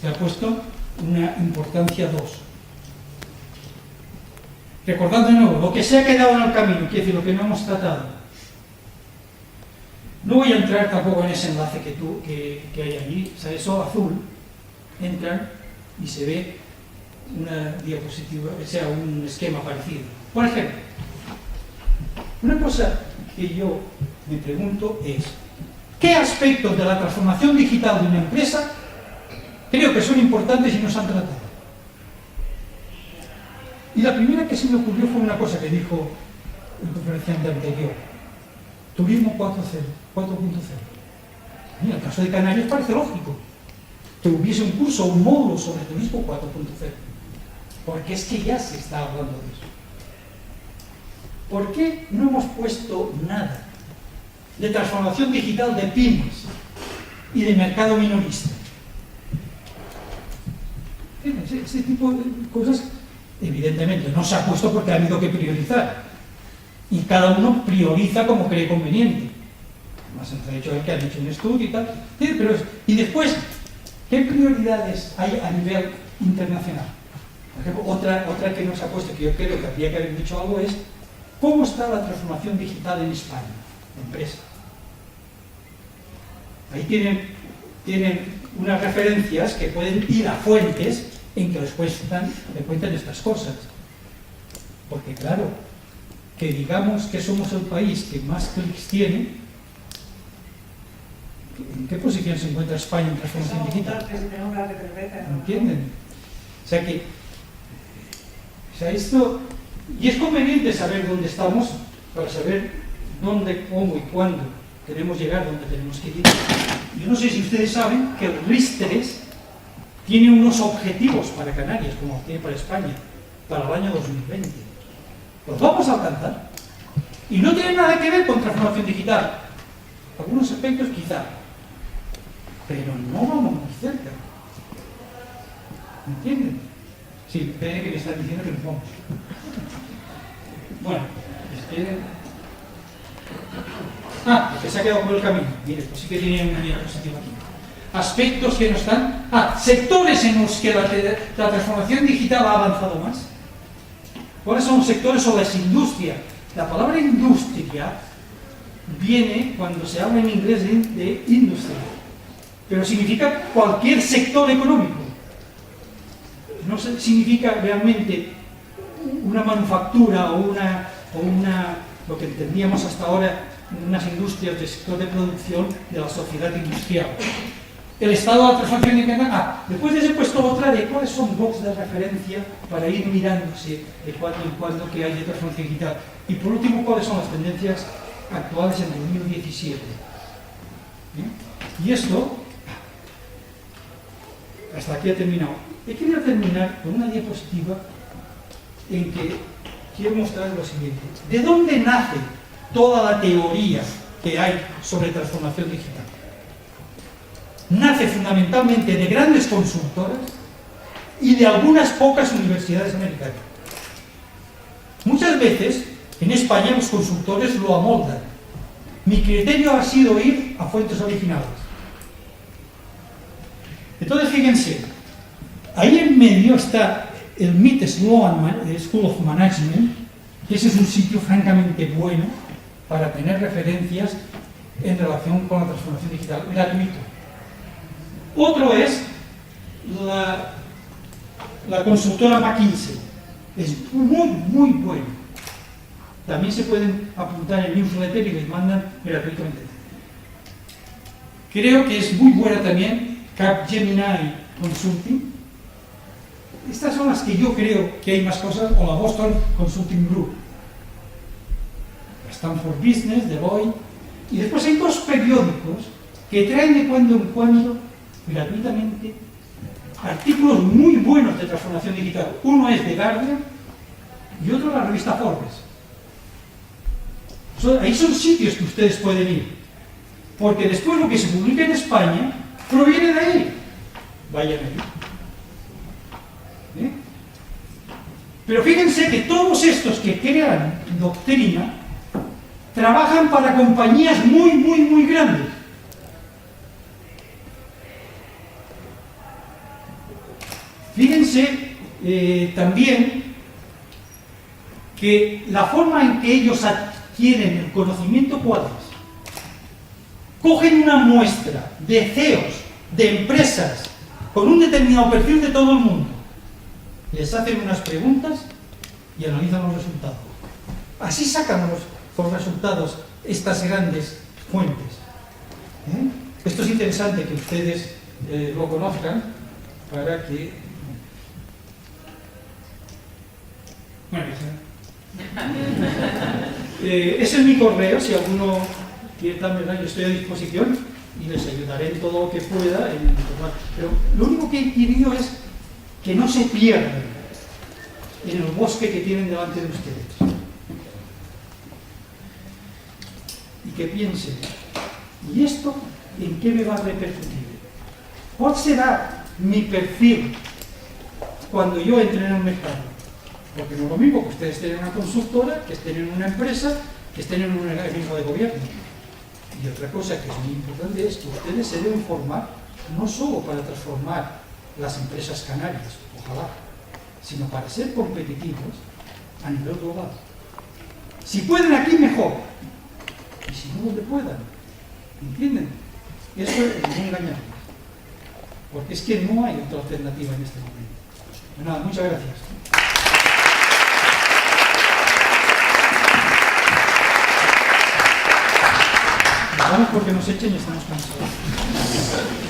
Speaker 1: Se ha puesto una importancia 2. Recordando de nuevo, lo que se ha quedado en el camino, quiere decir lo que no hemos tratado. No voy a entrar tampoco en ese enlace que hay allí, o sea, eso azul, entran y se ve una diapositiva, o sea, un esquema parecido. Por ejemplo, una cosa que yo me pregunto es, ¿qué aspectos de la transformación digital de una empresa creo que son importantes y no se han tratado? Y la primera que se me ocurrió fue una cosa que dijo el conferenciante anterior: Turismo 4.0. En el caso de Canarias parece lógico que hubiese un curso, un módulo sobre turismo 4.0, porque es que ya se está hablando de eso. ¿Por qué no hemos puesto nada de transformación digital de pymes y de mercado minorista? Ese tipo de cosas, evidentemente, no se ha puesto porque ha habido que priorizar. Y cada uno prioriza como cree conveniente. Además, nos ha dicho él que han hecho un estudio y tal. Sí, pero y después, ¿qué prioridades hay a nivel internacional? Por ejemplo, otra que nos ha puesto, que yo creo que habría que haber dicho algo, es ¿cómo está la transformación digital en España? Empresa. Ahí tienen unas referencias que pueden ir a fuentes en que les cuentan estas cosas. Porque claro, que digamos que somos el país que más clics tiene, ¿en qué posición se encuentra España en transformación digital? ¿Entienden? O sea, esto... Y es conveniente saber dónde estamos para saber dónde, cómo y cuándo queremos llegar, dónde tenemos que ir. Yo no sé si ustedes saben que el RIS3 tiene unos objetivos para Canarias, como tiene para España, para el año 2020. Los vamos a alcanzar. Y no tiene nada que ver con transformación digital. Algunos aspectos quizá. Pero no vamos muy cerca. ¿Entienden? Sí, esperen que me están diciendo que nos vamos. Bueno, esperen. Que se ha quedado por el camino. Mire, pues sí que tiene una diapositiva aquí. Aspectos que no están... sectores en los que la transformación digital ha avanzado más. ¿Cuáles son los sectores o las industrias? La palabra industria viene cuando se habla en inglés de industry, pero significa cualquier sector económico. No significa realmente una manufactura o una lo que entendíamos hasta ahora, unas industrias de sector de producción de la sociedad industrial. El estado de la transformación digital. Después les he puesto otra de cuáles son blogs de referencia para ir mirándose de cuando en cuando que hay de transformación digital. Y por último, cuáles son las tendencias actuales en 2017. ¿Bien? Y esto, hasta aquí ha terminado. He querido terminar con una diapositiva en que quiero mostrar lo siguiente. ¿De dónde nace toda la teoría que hay sobre transformación digital? Nace fundamentalmente de grandes consultoras y de algunas pocas universidades americanas. Muchas veces, en España, los consultores lo amoldan. Mi criterio ha sido ir a fuentes originales. Entonces, fíjense, ahí en medio está el MIT Sloan School of Management, que ese es un sitio francamente bueno para tener referencias en relación con la transformación digital, gratuito. Otro es la consultora McKinsey. Es muy, muy bueno. También se pueden apuntar en el newsletter y les mandan gratuitamente. Creo que es muy buena también Capgemini Consulting. Estas son las que yo creo que hay más cosas, o la Boston Consulting Group. Stanford Business, Deloitte. Y después hay dos periódicos que traen de cuando en cuando gratuitamente artículos muy buenos de transformación digital. Uno es The Guardian y otro la revista Forbes. Ahí son sitios que ustedes pueden ir, porque después lo que se publica en España proviene de ahí. Vayan ahí. Pero fíjense que todos estos que crean doctrina trabajan para compañías muy, muy, muy grandes. Fíjense también que la forma en que ellos adquieren el conocimiento, ¿cuál es? cogen una muestra de CEOs, de empresas, con un determinado perfil de todo el mundo, les hacen unas preguntas y analizan los resultados. Así sacan los resultados estas grandes fuentes. Esto es interesante que ustedes lo conozcan para que... Bueno, ese es mi correo, si alguno quiere también, yo estoy a disposición y les ayudaré en todo lo que pueda en informar. Pero lo único que he querido es que no se pierdan en el bosque que tienen delante de ustedes. Y que piensen, ¿y esto en qué me va a repercutir? ¿Cuál será mi perfil cuando yo entre en el mercado? Porque no es lo mismo que ustedes estén en una consultora, que estén en una empresa, que estén en un organismo de gobierno. Y otra cosa que es muy importante es que ustedes se deben formar no solo para transformar las empresas canarias, ojalá, sino para ser competitivos a nivel global. Si pueden aquí, mejor. Y si no, donde puedan. ¿Entienden? Eso es no engañarles. Porque es que no hay otra alternativa en este momento. Pues nada, muchas gracias. Vamos porque nos echen y estamos cansados.